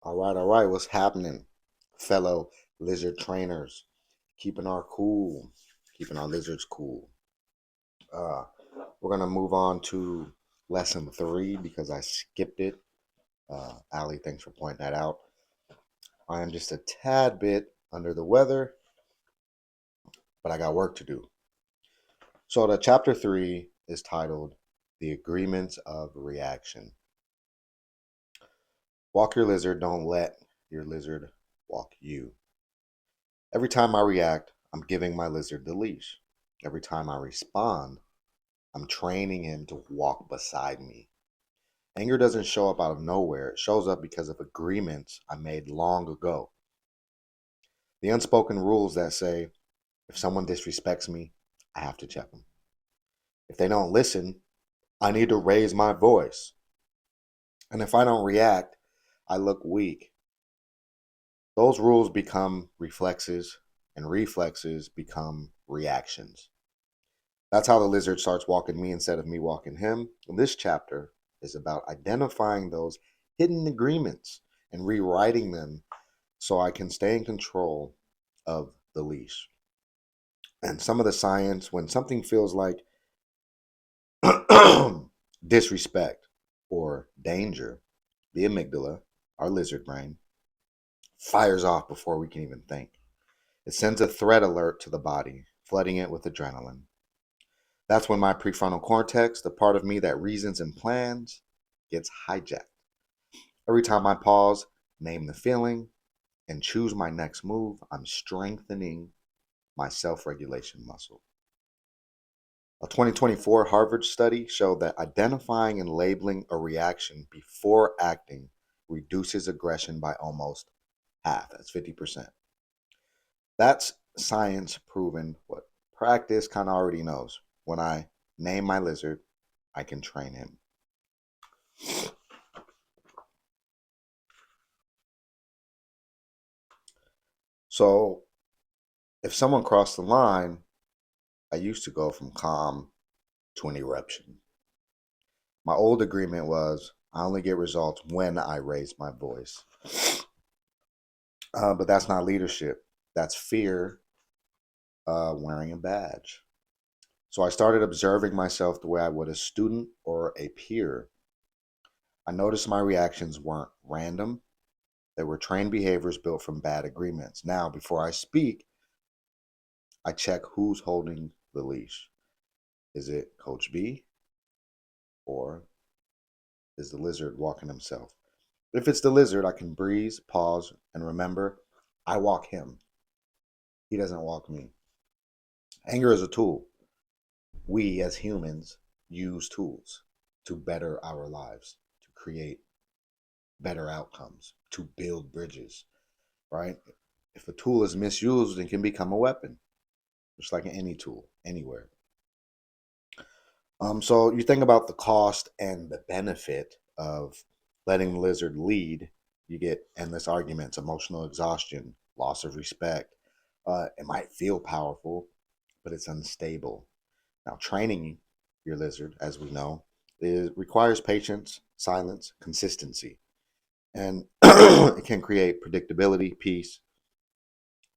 All right. What's happening, fellow lizard trainers? Keeping our cool, keeping our lizards cool. Uh, we're gonna move on to lesson 3 because I skipped it. Ali, thanks for pointing that out. I am just a tad bit under the weather, but I got work to do. So the chapter 3 is titled "The Agreements of Reaction." Walk your lizard. Don't let your lizard walk you. Every time I react, I'm giving my lizard the leash. Every time I respond, I'm training him to walk beside me. Anger doesn't show up out of nowhere, it shows up because of agreements I made long ago. The unspoken rules that say if someone disrespects me, I have to check them. If they don't listen, I need to raise my voice. And if I don't react, I look weak. Those rules become reflexes, and reflexes become reactions. That's how the lizard starts walking me instead of me walking him. And this chapter is about identifying those hidden agreements and rewriting them so I can stay in control of the leash. And some of the science, when something feels like disrespect or danger, the amygdala, our lizard brain, fires off before we can even think. It sends a threat alert to the body, flooding it with adrenaline. That's when my prefrontal cortex, the part of me that reasons and plans, gets hijacked. Every time I pause, name the feeling, and choose my next move, I'm strengthening my self regulation muscle. A 2024 Harvard study showed that identifying and labeling a reaction before acting reduces aggression by almost half. That's 50%. That's science proven what practice kind of already knows. When I name my lizard, I can train him. So if someone crossed the line, I used to go from calm to an eruption. My old agreement was I only get results when I raise my voice. But that's not leadership. That's fear wearing a badge. So I started observing myself the way I would a student or a peer. I noticed my reactions weren't random. They were trained behaviors built from bad agreements. Now, before I speak, I check who's holding the leash. Is it Coach B or is the lizard walking himself? If it's the lizard, I can breathe, pause, and remember I walk him. He doesn't walk me. Anger is a tool. We as humans use tools to better our lives, to create better outcomes, to build bridges, right? If a tool is misused, it can become a weapon, just like any tool, anywhere. So you think about the cost and the benefit of letting the lizard lead. You get endless arguments, emotional exhaustion, loss of respect. It might feel powerful, but it's unstable. Now, training your lizard, as we know, requires patience, silence, consistency, and it can create predictability, peace,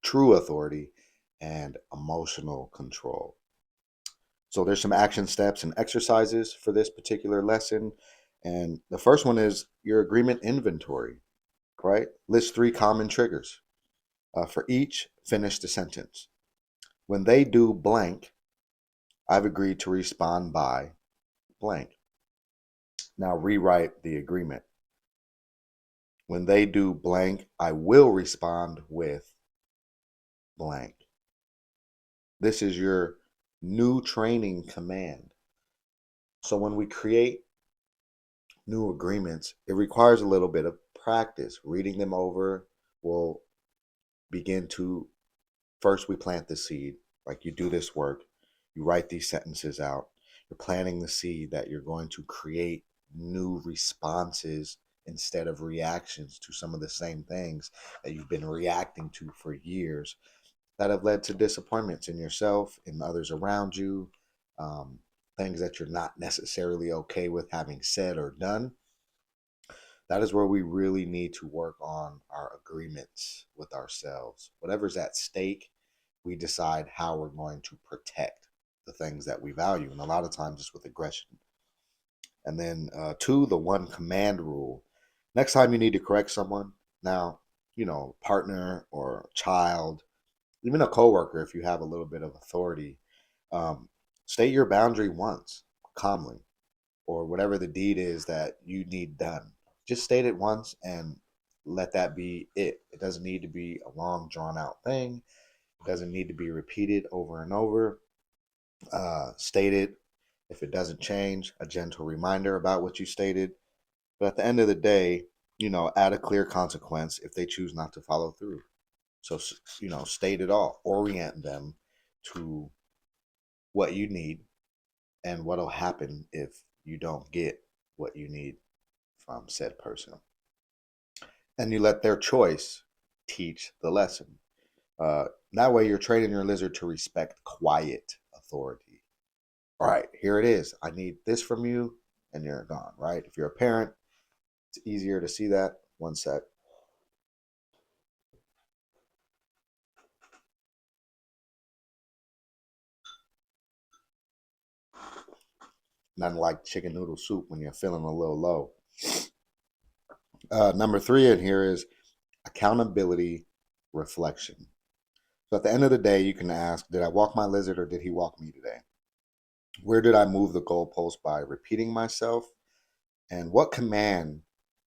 true authority, and emotional control. So there's some action steps and exercises for this particular lesson. And the first one is your agreement inventory, right? List 3 common triggers. For each, finish the sentence. When they do blank, I've agreed to respond by blank. Now rewrite the agreement. When they do blank, I will respond with blank. This is your new training command. So when we create new agreements, it requires a little bit of practice. Reading them over will begin to, first, we plant the seed. Like you do this work, you write these sentences out. You're planting the seed that you're going to create new responses instead of reactions to some of the same things that you've been reacting to for years that have led to disappointments in yourself and others around you, things that you're not necessarily okay with having said or done. That is where we really need to work on our agreements with ourselves. Whatever's at stake, we decide how we're going to protect the things that we value. And a lot of times it's with aggression. And then two, the one command rule. Next time you need to correct someone, now, partner or child, even a coworker, if you have a little bit of authority, um, state your boundary once calmly, or whatever the deed is that you need done. Just state it once and let that be it. It doesn't need to be a long, drawn out thing. It doesn't need to be repeated over and over. State it. If it doesn't change, a gentle reminder about what you stated. But at the end of the day, add a clear consequence if they choose not to follow through. So, state it all. Orient them to what you need and what'll happen if you don't get what you need from said person. And you let their choice teach the lesson. That way, you're training your lizard to respect quiet authority. All right, here it is. I need this from you, and you're gone, right? If you're a parent, it's easier to see that. One sec. Nothing like chicken noodle soup when you're feeling a little low. Number three in here is accountability reflection. So at the end of the day, you can ask, did I walk my lizard or did he walk me today? Where did I move the goalpost by repeating myself? And what command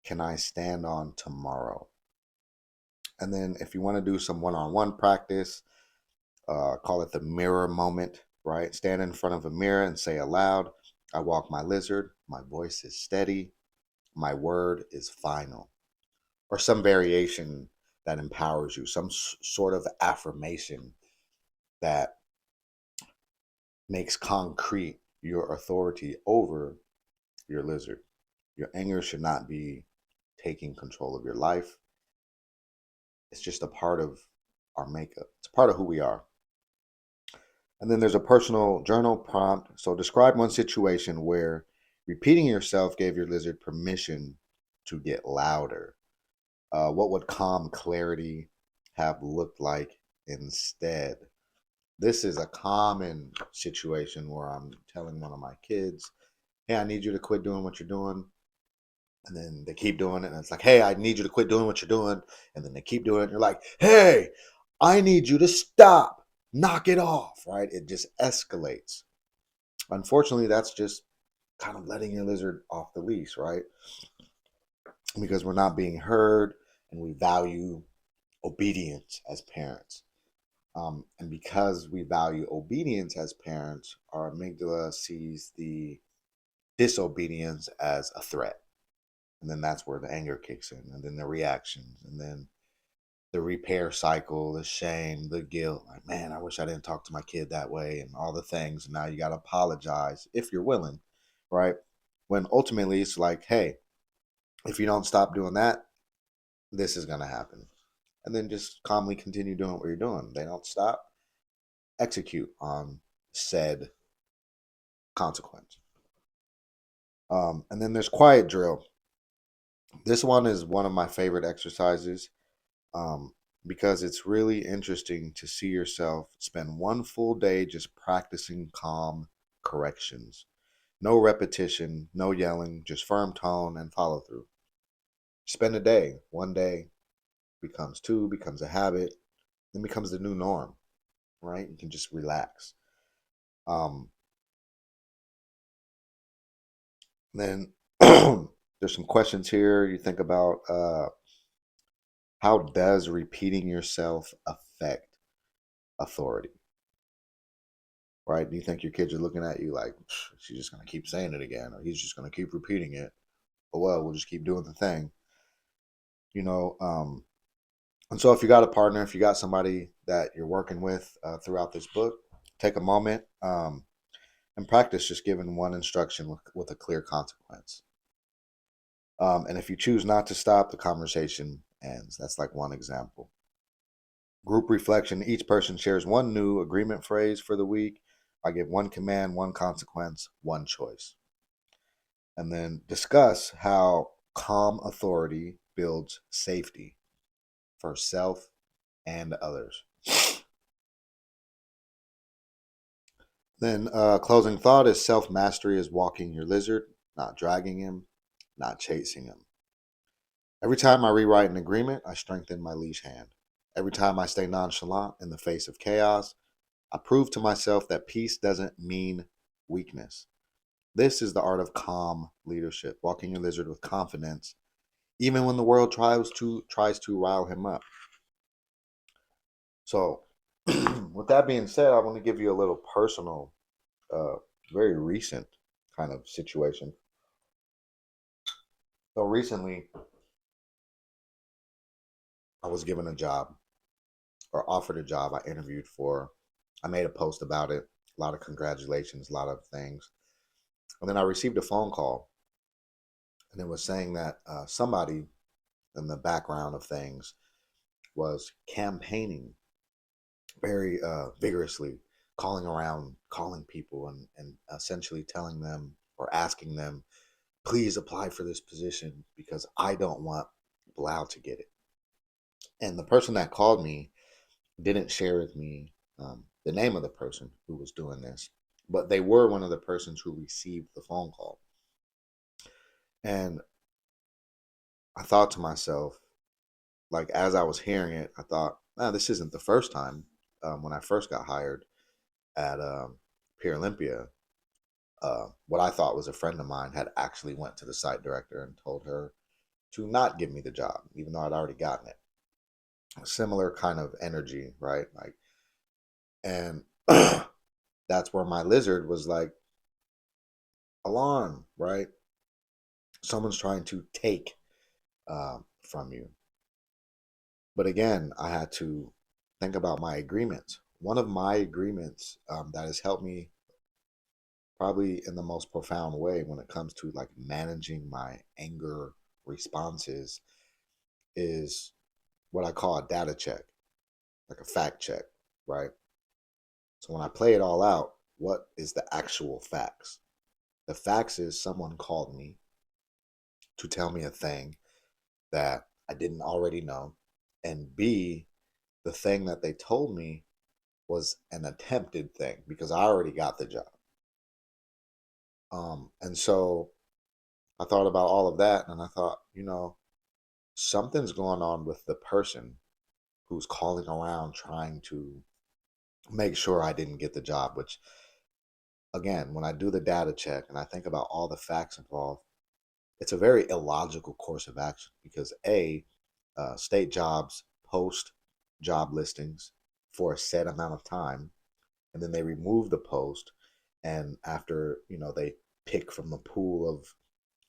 can I stand on tomorrow? And then if you want to do some one-on-one practice, call it the mirror moment, right? Stand in front of a mirror and say aloud, I walk my lizard, my voice is steady, my word is final. Or some variation that empowers you, some sort of affirmation that makes concrete your authority over your lizard. Your anger should not be taking control of your life. It's just a part of our makeup, it's a part of who we are. And then there's a personal journal prompt. So describe one situation where repeating yourself gave your lizard permission to get louder. What would calm clarity have looked like instead? This is a common situation where I'm telling one of my kids, hey, I need you to quit doing what you're doing. And then they keep doing it. And it's like, hey, I need you to quit doing what you're doing. And then they keep doing it. And you're like, hey, I need you to stop. Knock it off, right? It just escalates. Unfortunately, that's just kind of letting your lizard off the leash, right? Because we're not being heard and we value obedience as parents. And because we value obedience as parents, our amygdala sees the disobedience as a threat. And then that's where the anger kicks in, and then the reactions, and then the repair cycle, the shame, the guilt. Like, man, I wish I didn't talk to my kid that way, and all the things. And now you got to apologize if you're willing, right? When ultimately it's like, hey, if you don't stop doing that, this is going to happen. And then just calmly continue doing what you're doing. They don't stop, execute on said consequence. And then there's quiet drill. This one is one of my favorite exercises because it's really interesting to see yourself spend one full day just practicing calm corrections. No repetition, no yelling, just firm tone and follow through. Spend a day. One day becomes two, becomes a habit, then becomes the new norm, right? You can just relax. Um, then there's some questions here. You think about how does repeating yourself affect authority, right? Do you think your kids are looking at you like, she's just going to keep saying it again, or he's just going to keep repeating it? But well, we'll just keep doing the thing, you know? And so if you got a partner, if you got somebody that you're working with throughout this book, take a moment and practice just giving one instruction with a clear consequence. And if you choose not to stop, the conversation ends. That's like one example. Group reflection, each person shares one new agreement phrase for the week. I give one command, one consequence, one choice. And then discuss how Calm authority builds safety for self and others. Then, closing thought is self mastery is walking your lizard, not dragging him, not chasing him. Every time I rewrite an agreement, I strengthen my leash hand. Every time I stay nonchalant in the face of chaos, I prove to myself that peace doesn't mean weakness. This is the art of calm leadership, walking your lizard with confidence, even when the world tries to rile him up. So, with that being said, I want to give you a little personal, uh, very recent kind of situation. So recently, I was given a job or offered a job I interviewed for. I made a post about it, a lot of congratulations, a lot of things. And then I received a phone call, and it was saying that somebody in the background of things was campaigning very vigorously, calling around, calling people, and essentially telling them or asking them, please apply for this position because I don't want Blau to get it. And the person that called me didn't share with me the name of the person who was doing this, but they were one of the persons who received the phone call. And I thought to myself, like, as I was hearing it, I thought, this isn't the first time. When I first got hired at Pier Olympia, what I thought was a friend of mine had actually went to the site director and told her to not give me the job, even though I'd already gotten it. A similar kind of energy, right? Like, and that's where my lizard was like, alarm, right? Someone's trying to take from you. But again, I had to think about my agreements. One of my agreements that has helped me probably in the most profound way when it comes to like managing my anger responses is what I call a data check, like a fact check, right? So when I play it all out, what is the actual facts? The facts is someone called me to tell me a thing that I didn't already know. And B, the thing that they told me was an attempted thing because I already got the job. And so I thought about all of that and I thought, something's going on with the person who's calling around trying to make sure I didn't get the job, which again, when I do the data check and I think about all the facts involved, it's a very illogical course of action because state jobs post job listings for a set amount of time, and then they remove the post, and after they pick from the pool of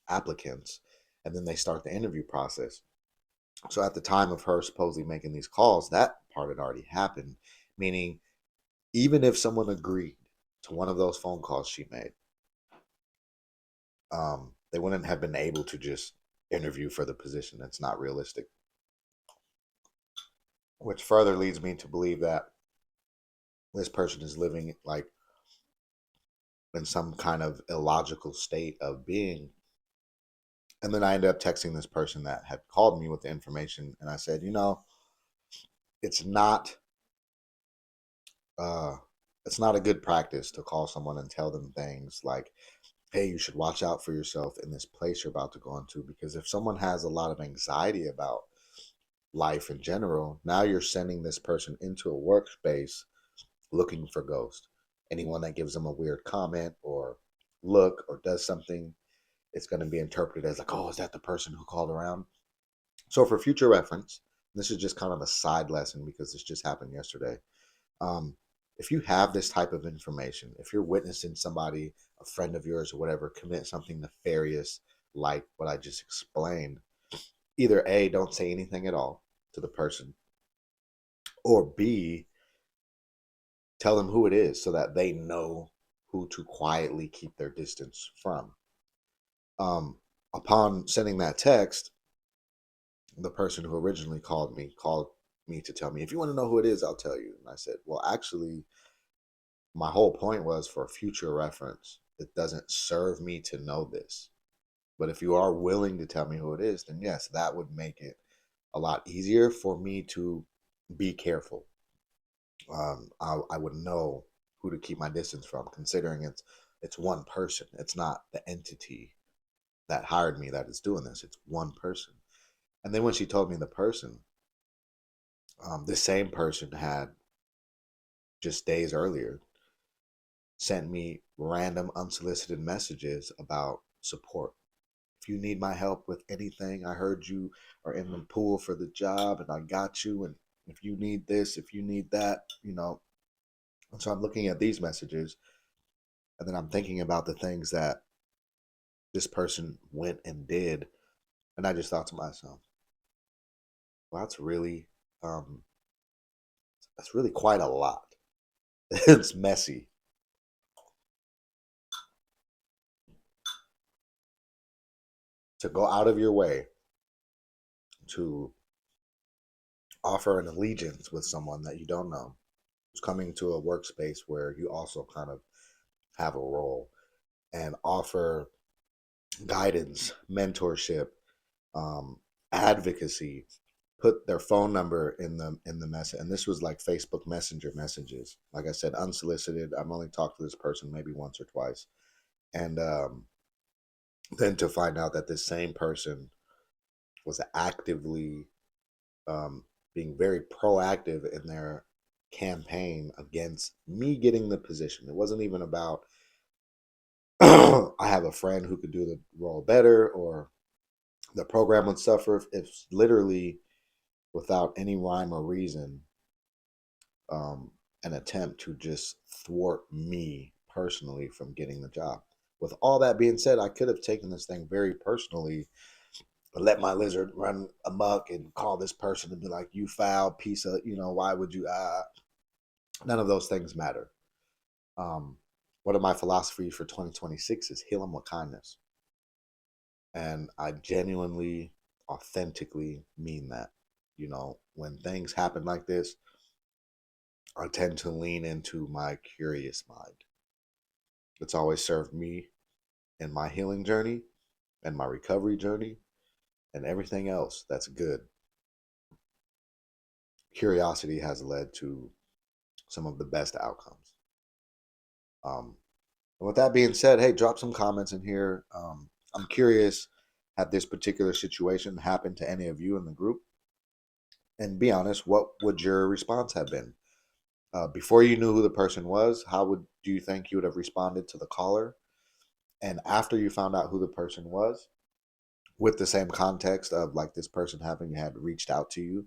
applicants, and then they start the interview process. So at the time of her supposedly making these calls, that part had already happened, meaning even if someone agreed to one of those phone calls she made, they wouldn't have been able to just interview for the position. That's not realistic. Which further leads me to believe that this person is living like in some kind of illogical state of being. And then I ended up texting this person that had called me with the information, and I said, it's not uh it's not a good practice to call someone and tell them things like, hey, you should watch out for yourself in this place you're about to go into, because if someone has a lot of anxiety about life in general, now you're sending this person into a workspace looking for ghosts. Anyone that gives them a weird comment or look or does something, it's going to be interpreted as like, oh, is that the person who called around? So for future reference, this is just kind of a side lesson because this just happened yesterday. Um, if you have this type of information, if you're witnessing somebody, a friend of yours or whatever, commit something nefarious like what I just explained, either A, don't say anything at all to the person, or B, tell them who it is so that they know who to quietly keep their distance from. Upon sending that text, the person who originally called me to tell me, if you want to know who it is, I'll tell you. And I said, well, actually, my whole point was for future reference. It doesn't serve me to know this. But if you are willing to tell me who it is, then yes, that would make it a lot easier for me to be careful. I would know who to keep my distance from, considering it's one person. It's not the entity that hired me that is doing this. It's one person. And then when she told me the person, this same person had just days earlier sent me random unsolicited messages about support. If you need my help with anything, I heard you are in the pool for the job and I got you. And if you need this, if you need that, And so I'm looking at these messages and then I'm thinking about the things that this person went and did. And I just thought to myself, well, um, that's really quite a lot. It's messy to go out of your way to offer an allegiance with someone that you don't know, who's coming to a workspace where you also kind of have a role, and offer guidance, mentorship, um, advocacy, put their phone number in the message. And this was like Facebook Messenger messages. Like I said, unsolicited. I've only talked to this person maybe once or twice. And then to find out that this same person was actively being very proactive in their campaign against me getting the position. It wasn't even about I have a friend who could do the role better or the program would suffer. It's literally without any rhyme or reason, um, an attempt to just thwart me personally from getting the job. With all that being said, I could have taken this thing very personally, but let my lizard run amok and call this person and be like, "You foul piece of, why would you?" None of those things matter. Um, one of my philosophies for 2026 is heal them with kindness, and I genuinely, authentically mean that. When things happen like this, I tend to lean into my curious mind. It's always served me in my healing journey and my recovery journey and everything else that's good. Curiosity has led to some of the best outcomes. And with that being said, hey, drop some comments in here. I'm curious, had this particular situation happened to any of you in the group? And be honest, what would your response have been? Before you knew who the person was, how would do you think you would have responded to the caller? And after you found out who the person was, with the same context of like this person having had reached out to you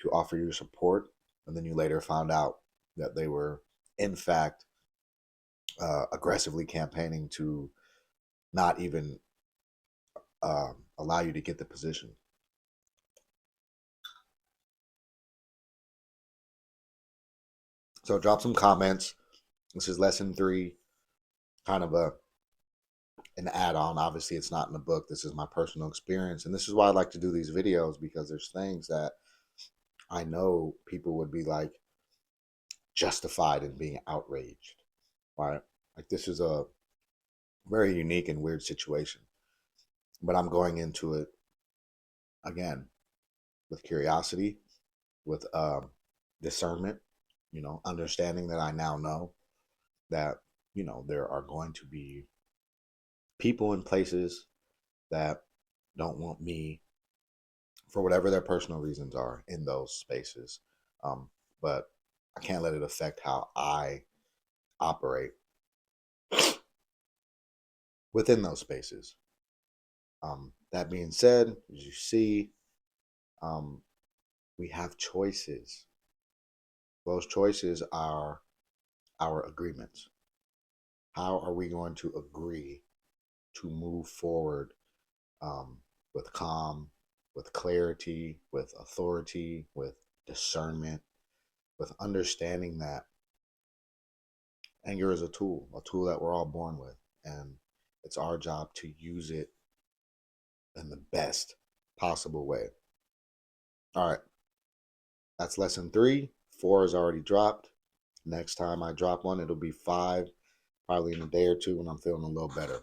to offer you support, and then you later found out that they were, in fact, aggressively campaigning to not even allow you to get the position. So drop some comments. This is lesson 3, kind of an add-on. Obviously, it's not in the book. This is my personal experience, and this is why I like to do these videos, because there's things that I know people would be like justified in being outraged. Right? Like this is a very unique and weird situation, but I'm going into it again with curiosity, with discernment. Understanding that I now know that there are going to be people in places that don't want me for whatever their personal reasons are in those spaces. But I can't let it affect how I operate within those spaces. That being said, as you see, um, we have choices. Those choices are our agreements. How are we going to agree to move forward um, with calm, with clarity, with authority, with discernment, with understanding that anger is a tool that we're all born with. And it's our job to use it in the best possible way. All right, that's lesson 3. 4 is already dropped. Next time I drop one, it'll be 5, probably in a day or two when I'm feeling a little better.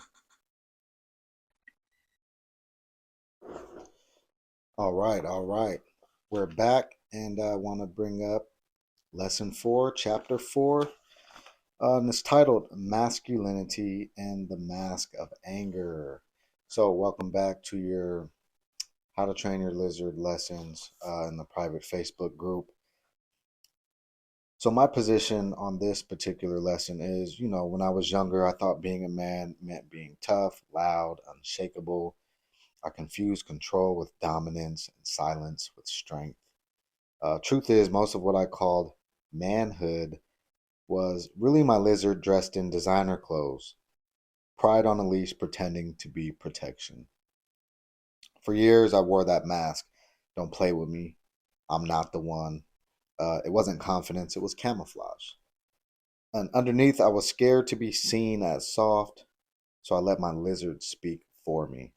All right, all right. We're back, and I want to bring up lesson 4, chapter 4. And it's titled Masculinity and the Mask of Anger. So, welcome back to your How to Train Your Lizard lessons in the private Facebook group. So, my position on this particular lesson is when I was younger, I thought being a man meant being tough, loud, unshakable. I confused control with dominance and silence with strength. Truth is, most of what I called manhood was really my lizard dressed in designer clothes, pride on a leash pretending to be protection. For years, I wore that mask. Don't play with me. I'm not the one. It wasn't confidence, it was camouflage. And underneath, I was scared to be seen as soft, so I let my lizard speak for me.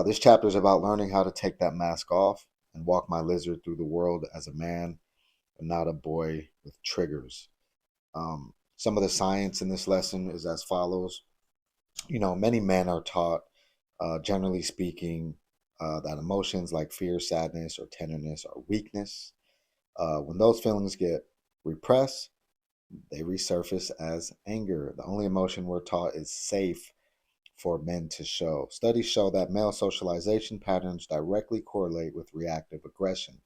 This chapter is about learning how to take that mask off and walk my lizard through the world as a man and not a boy with triggers. Some of the science in this lesson is as follows. Many men are taught, generally speaking, that emotions like fear, sadness, or tenderness are weakness. When those feelings get repressed, they resurface as anger. The only emotion we're taught is safe for men to show. Studies show that male socialization patterns directly correlate with reactive aggression.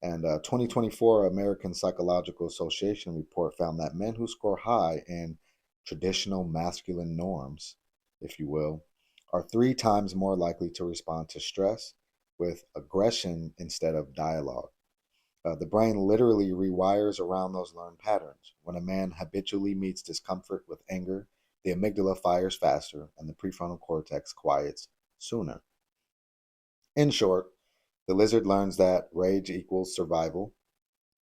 And a 2024 American Psychological Association report found that men who score high in traditional masculine norms, if you will, are 3 times more likely to respond to stress with aggression instead of dialogue. The brain literally rewires around those learned patterns. When a man habitually meets discomfort with anger, the amygdala fires faster and the prefrontal cortex quiets sooner. In short, the lizard learns that rage equals survival.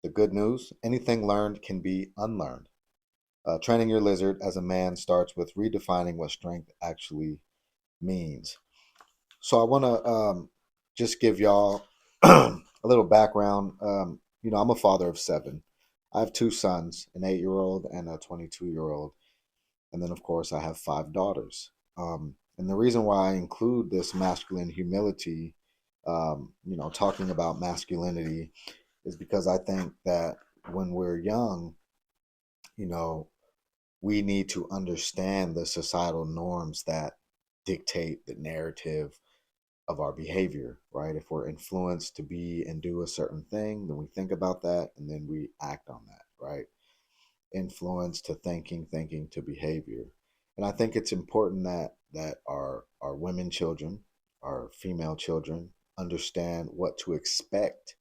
The good news, anything learned can be unlearned. Training your lizard as a man starts with redefining what strength actually means. So I want to just give y'all a little background. I'm a father of 7. I have 2 sons, an 8-year-old and a 22-year-old. And then, of course, I have 5 daughters. And the reason why I include this masculine humility, talking about masculinity, is because I think that when we're young, you know, we need to understand the societal norms that dictate the narrative of our behavior, right? If we're influenced to be and do a certain thing, then we think about that and then we act on that, right? Influence to thinking, thinking to behavior. And I think it's important that our women children, our female children understand what to expect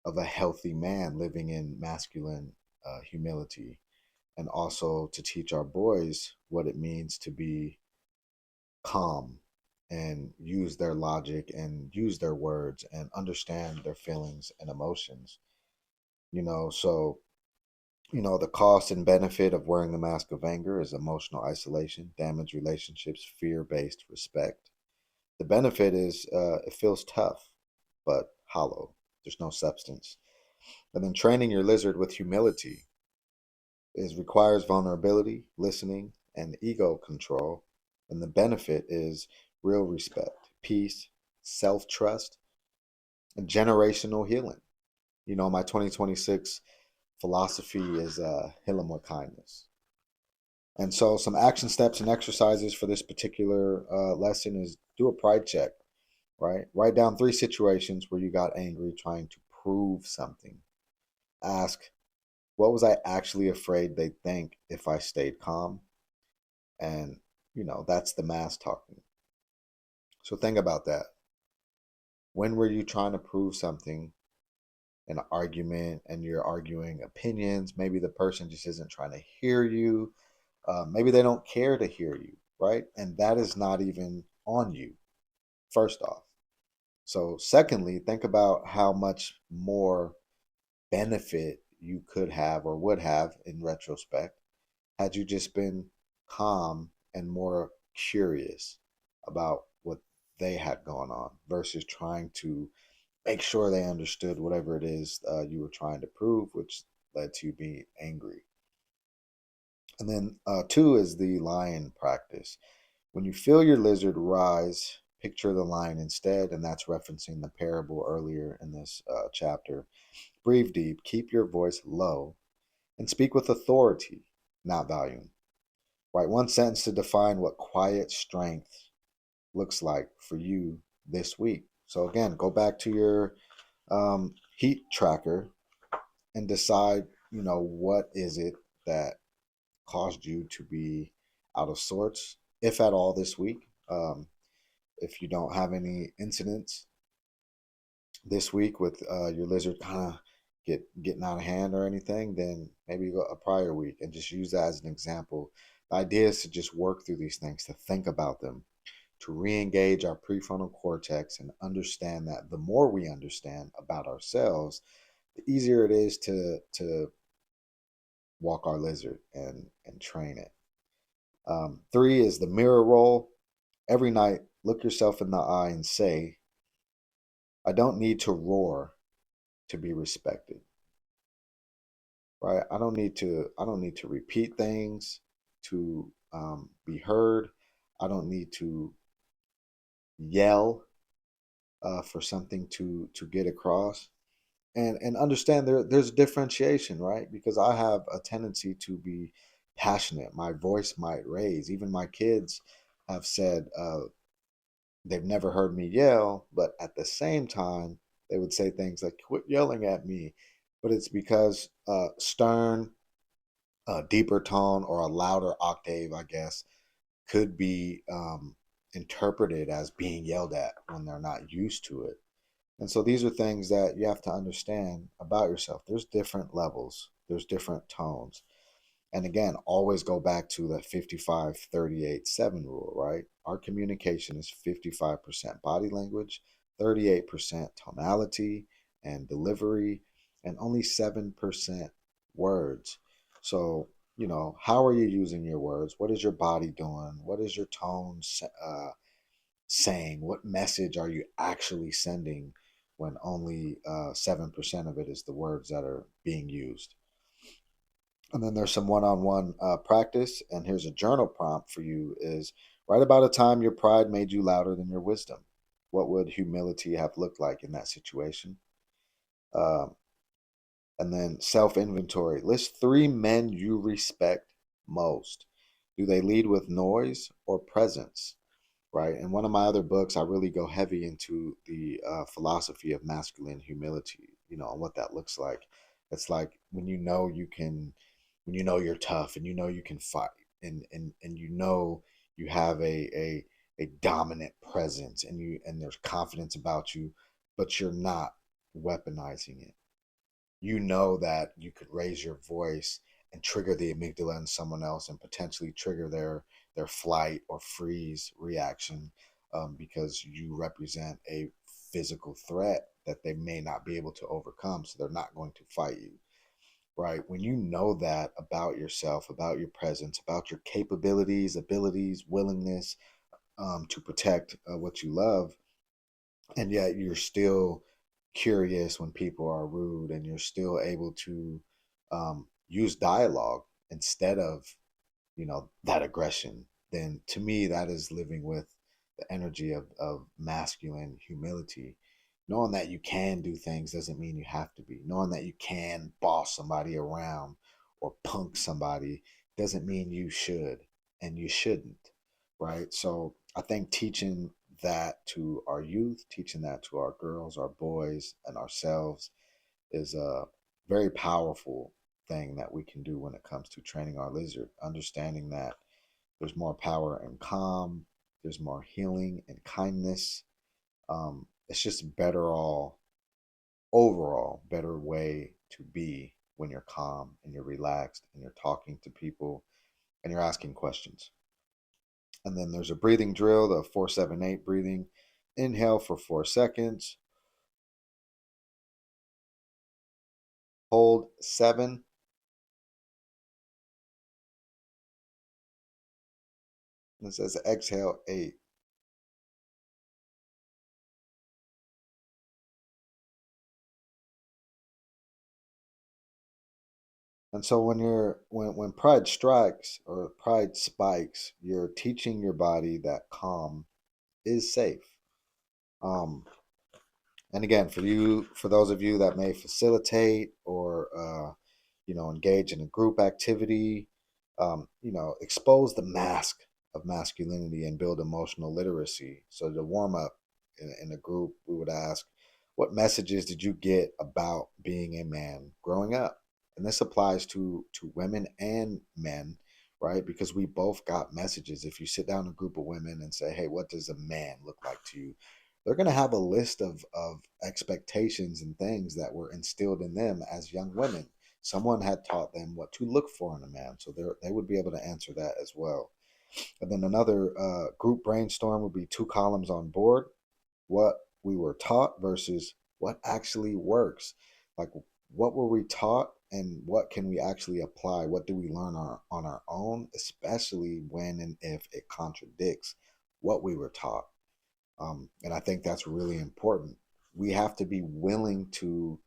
of a healthy man living in masculine humility, and also to teach our boys what it means to be calm and use their logic and use their words and understand their feelings and emotions. So the cost and benefit of wearing the mask of anger is emotional isolation, damaged relationships, fear based respect. The benefit is it feels tough, but hollow. There's no substance. And then training your lizard with humility is requires vulnerability, listening, and ego control. And the benefit is real respect, peace, self trust, and generational healing. My 2026 philosophy is heal them with kindness. And so, some action steps and exercises for this particular lesson is do a pride check, right? Write down 3 situations where you got angry trying to prove something. Ask, what was I actually afraid they'd think if I stayed calm? And, that's the mass talking. So, think about that. When were you trying to prove something, an argument, and you're arguing opinions? Maybe the person just isn't trying to hear you. Maybe they don't care to hear you, right? And that is not even on you, first off. So, secondly, think about how much more benefit you could have or would have in retrospect had you just been calm and more curious about what they had going on versus trying to make sure they understood whatever it is you were trying to prove, which led to you being angry. And then 2 is the lion practice. When you feel your lizard rise, Picture the lion instead, and that's referencing the parable earlier in this chapter. Breathe deep, keep your voice low, and speak with authority, not volume. Write one sentence to define what quiet strength looks like for you this week. So again, go back to your heat tracker and decide, what is it that caused you to be out of sorts, if at all, this week. If you don't have any incidents this week with your lizard kind of getting out of hand or anything, then maybe go a prior week and just use that as an example. The idea is to just work through these things, to think about them, to re-engage our prefrontal cortex and understand that the more we understand about ourselves, the easier it is to walk our lizard and train it. Three is the mirror role. Every night, look yourself in the eye and say, I don't need to roar to be respected. Right? I don't need to repeat things to be heard. I don't need to yell for something to get across. And understand there's differentiation, right? Because I have a tendency to be passionate. My voice might raise. Even my kids have said they've never heard me yell, but at the same time, they would say things like, quit yelling at me. But it's because stern, deeper tone, or a louder octave, I guess, could be interpreted as being yelled at when they're not used to it. And so these are things that you have to understand about yourself. There's different levels, there's different tones. And again, always go back to that 55-38-7 rule, right? Our communication is 55% body language, 38% tonality and delivery, and only 7% words. So, how are you using your words? What is your body doing? What is your tone saying? What message are you actually sending when only 7% of it is the words that are being used? And then there's some one-on-one practice. And here's a journal prompt for you: is write about a time your pride made you louder than your wisdom. What would humility have looked like in that situation? Um, and then self-inventory. List three men you respect most. Do they lead with noise or presence? Right. In one of my other books, I really go heavy into the philosophy of masculine humility, and what that looks like. It's like when you're tough and you can fight, and you have a dominant presence, and there's confidence about you, but you're not weaponizing it. You know that you could raise your voice and trigger the amygdala in someone else and potentially trigger their flight or freeze reaction, because you represent a physical threat that they may not be able to overcome, so they're not going to fight you. Right? When you know that about yourself, about your presence, about your capabilities, abilities, willingness to protect what you love, and yet you're still curious when people are rude, and you're still able to use dialogue instead of that aggression, then to me that is living with the energy of masculine humility. Knowing that you can do things doesn't mean you have to be. Knowing that you can boss somebody around or punk somebody doesn't mean you should, and you shouldn't. Right? So I think teaching that to our youth, teaching that to our girls, our boys, and ourselves is a very powerful thing that we can do when it comes to training our lizard. Understanding that there's more power in calm, there's more healing and kindness. It's just overall better way to be when you're calm and you're relaxed and you're talking to people and you're asking questions. And then there's a breathing drill, the 4-7-8 breathing. Inhale for 4 seconds, hold 7, and it says exhale 8. And so when pride strikes or pride spikes, you're teaching your body that calm is safe. Um, and again, for those of you that may facilitate or engage in a group activity, expose the mask of masculinity and build emotional literacy. So to warm up in a group, we would ask, what messages did you get about being a man growing up? And this applies to women and men, right? Because we both got messages. If you sit down a group of women and say, hey, what does a man look like to you? They're going to have a list of expectations and things that were instilled in them as young women. Someone had taught them what to look for in a man, so they would be able to answer that as well. And then another group brainstorm would be 2 columns on board: what we were taught versus what actually works. Like, what were we taught and what can we actually apply? What do we learn on our own, especially when and if it contradicts what we were taught? And I think that's really important. We have to be willing to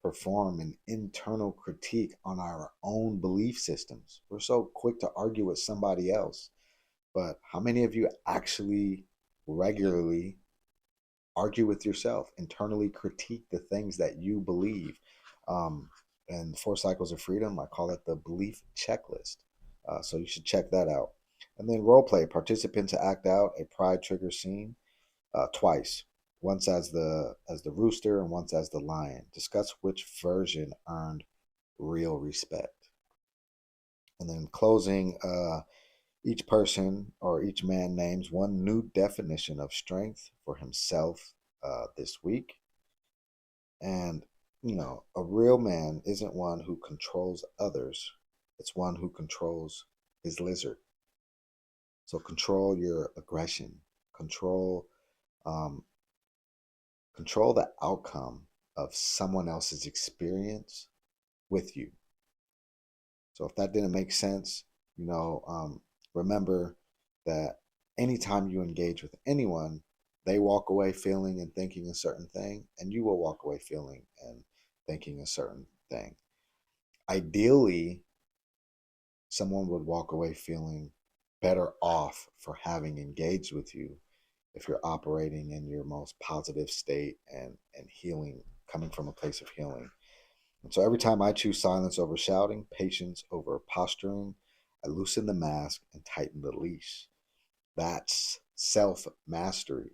perform an internal critique on our own belief systems. We're so quick to argue with somebody else, but how many of you actually regularly argue with yourself, internally critique the things that you believe? And 4 Cycles of Freedom, I call it the belief checklist. So you should check that out. And then role play: participants act out a pride trigger scene twice, once as the rooster and once as the lion. Discuss which version earned real respect. And then closing, each person or each man names one new definition of strength for himself this week. And a real man isn't one who controls others; it's one who controls his lizard. So control your aggression, control um, control the outcome of someone else's experience with you. So if that didn't make sense, remember that anytime you engage with anyone, they walk away feeling and thinking a certain thing, and you will walk away feeling and thinking a certain thing. Ideally, someone would walk away feeling better off for having engaged with you if you're operating in your most positive state and healing, coming from a place of healing. And so every time I choose silence over shouting, patience over posturing, I loosen the mask and tighten the leash. That's self mastery.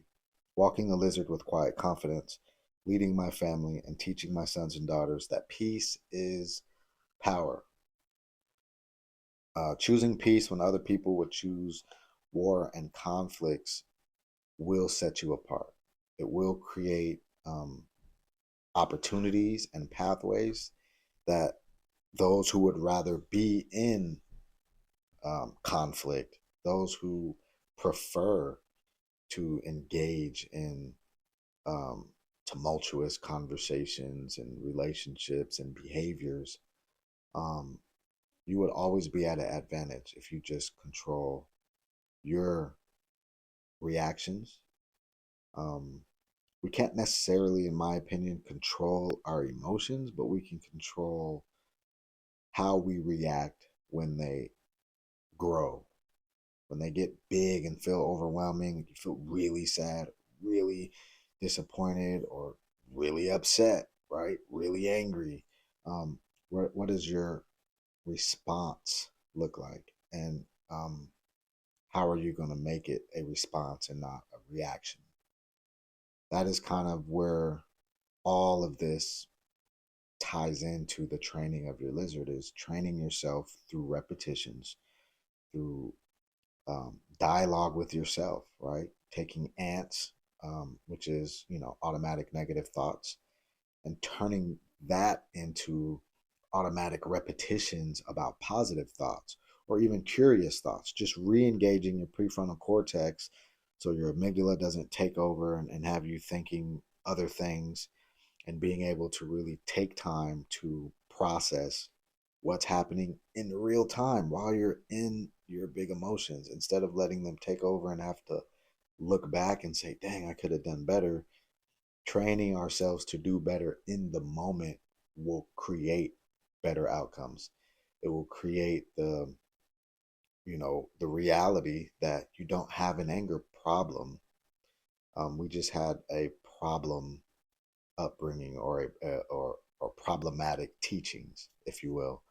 Walking the lizard with quiet confidence, leading my family, and teaching my sons and daughters that peace is power. Choosing peace when other people would choose war and conflicts will set you apart. It will create opportunities and pathways that those who would rather be in conflict, those who prefer to engage in um, tumultuous conversations and relationships and behaviors, um, you would always be at an advantage if you just control your reactions. Um, we can't necessarily, in my opinion, control our emotions, but we can control how we react when they grow, when they get big and feel overwhelming. You feel really sad, really disappointed, or really upset, right? Really angry. What does your response look like? And how are you going to make it a response and not a reaction? That is kind of where all of this ties into the training of your lizard, is training yourself through repetitions, through dialogue with yourself, right? Taking ants, which is, automatic negative thoughts, and turning that into automatic repetitions about positive thoughts or even curious thoughts, just re engaging your prefrontal cortex so your amygdala doesn't take over and have you thinking other things, and being able to really take time to process what's happening in real time while you're in your big emotions, instead of letting them take over and have to look back and say, dang, I could have done better. Training ourselves to do better in the moment will create better outcomes. It will create the reality that you don't have an anger problem. We just had a problem upbringing or problematic teachings, if you will.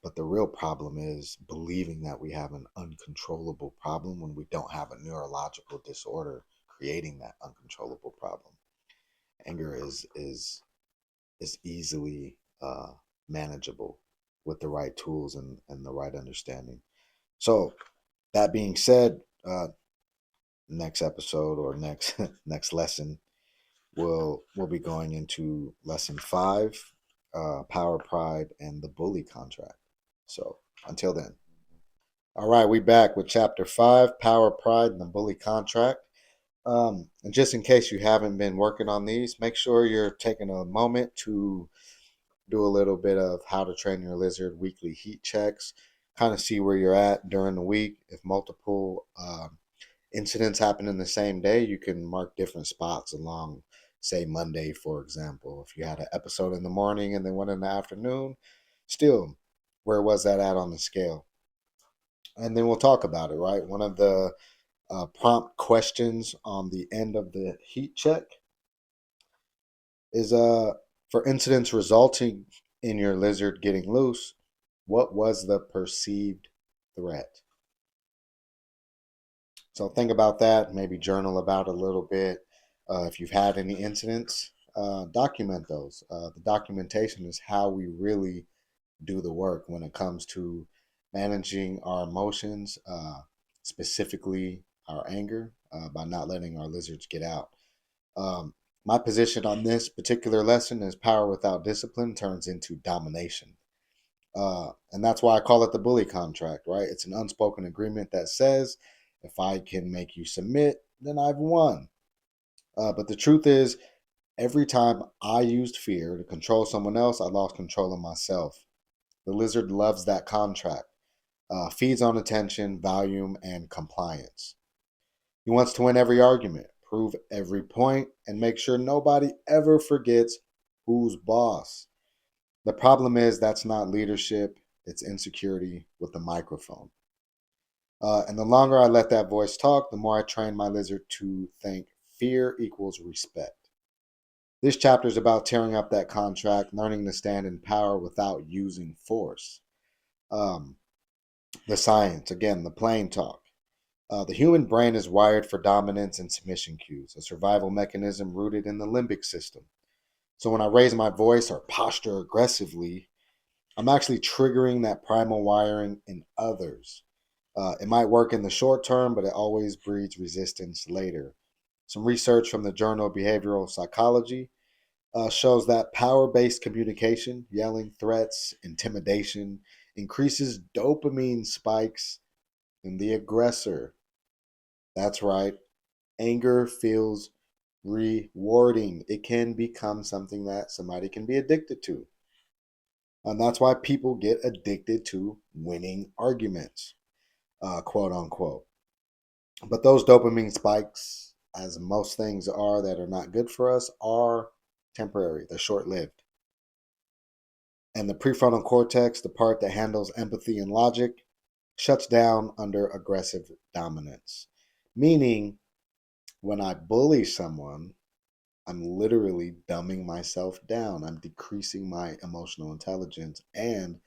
But the real problem is believing that we have an uncontrollable problem when we don't have a neurological disorder creating that uncontrollable problem. Anger is easily manageable with the right tools and the right understanding. So that being said, next episode or next next lesson, we'll be going into lesson 5, power, pride, and the bully contract. So until then. All right, we back with chapter 5, power, pride, and the bully contract. And just in case you haven't been working on these, make sure you're taking a moment to do a little bit of how to train your lizard weekly heat checks, kind of see where you're at during the week. If multiple incidents happen in the same day, you can mark different spots along, say, Monday, for example. If you had an episode in the morning and then one in the afternoon, still, where was that at on the scale? And then we'll talk about it, right? One of the prompt questions on the end of the heat check is for incidents resulting in your lizard getting loose, what was the perceived threat? So think about that, maybe journal about it a little bit. If you've had any incidents, document those. The documentation is how we really do the work when it comes to managing our emotions, specifically our anger, by not letting our lizards get out. Um, my position on this particular lesson is power without discipline turns into domination. And that's why I call it the bully contract, right? It's an unspoken agreement that says if I can make you submit, then I've won. But the truth is, every time I used fear to control someone else, I lost control of myself. The lizard loves that contract, feeds on attention, volume, and compliance. He wants to win every argument, prove every point, and make sure nobody ever forgets who's boss. The problem is that's not leadership, it's insecurity with the microphone. And the longer I let that voice talk, the more I train my lizard to think fear equals respect. This chapter is about tearing up that contract, learning to stand in power without using force. Um, the science, again, the plain talk. The human brain is wired for dominance and submission cues, a survival mechanism rooted in the limbic system. So when I raise my voice or posture aggressively, I'm actually triggering that primal wiring in others. It might work in the short term, but it always breeds resistance later. Some research from the Journal of Behavioral Psychology shows that power based communication, yelling, threats, intimidation, increases dopamine spikes in the aggressor. That's right. Anger feels rewarding. It can become something that somebody can be addicted to. And that's why people get addicted to winning arguments, quote unquote. But those dopamine spikes, as most things are that are not good for us, are temporary, they're short lived. And the prefrontal cortex, the part that handles empathy and logic, shuts down under aggressive dominance. Meaning, when I bully someone, I'm literally dumbing myself down. I'm decreasing my emotional intelligence and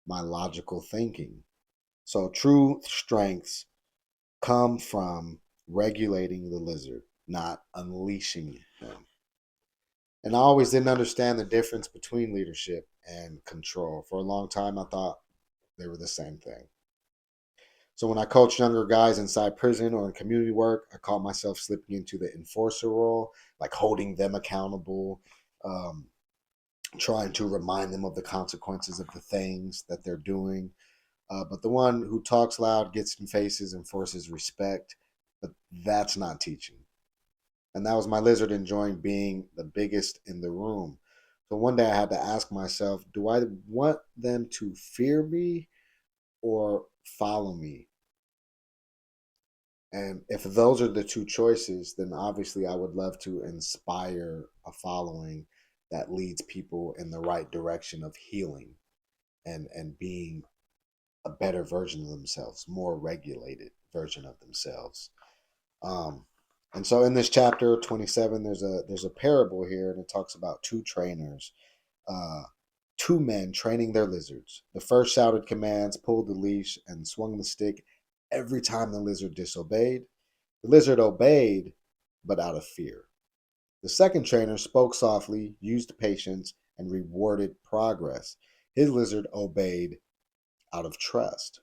my logical thinking. So, true strengths come from regulating the lizard, not unleashing him. And I always didn't understand the difference between leadership and control. For a long time, I thought they were the same thing. So when I coach younger guys inside prison or in community work, I caught myself slipping into the enforcer role, like holding them accountable, um, trying to remind them of the consequences of the things that they're doing. But the one who talks loud, gets in faces, and forces respect, but that's not teaching. And that was my lizard enjoying being the biggest in the room. So one day I had to ask myself, do I want them to fear me or follow me? And if those are the two choices, then obviously I would love to inspire a following that leads people in the right direction of healing and being a better version of themselves, more regulated version of themselves. Um, And so in this chapter 27, there's a parable here, and it talks about two trainers, uh, two men training their lizards. The first shouted commands, pulled the leash, and swung the stick every time the lizard disobeyed. The lizard obeyed, but out of fear. The second trainer spoke softly, used patience, and rewarded progress. His lizard obeyed out of trust.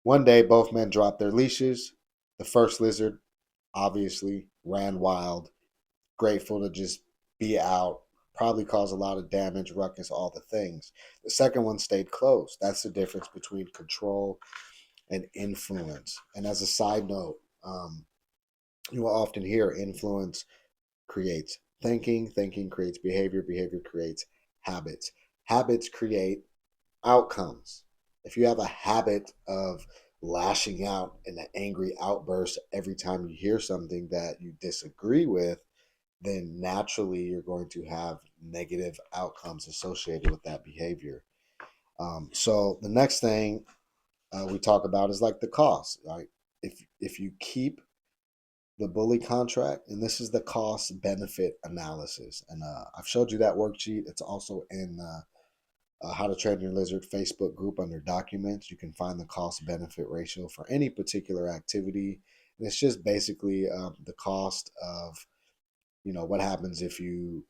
One day, both men dropped their leashes. The first lizard obviously ran wild, grateful to just be out, probably cause a lot of damage, ruckus, all the things. The second one stayed close. That's the difference between control and influence. And as a side note, you will often hear influence creates thinking, thinking creates behavior, behavior creates habits, habits create outcomes. If you have a habit of lashing out in an angry outburst every time you hear something that you disagree with, then naturally you're going to have negative outcomes associated with that behavior. So the next thing we talk about is like the cost. Right? If you keep the bully contract, and this is the cost benefit analysis, and I've showed you that worksheet. It's also in How to Train Your Lizard Facebook group under documents. You can find the cost benefit ratio for any particular activity, and it's just basically the cost of what happens if you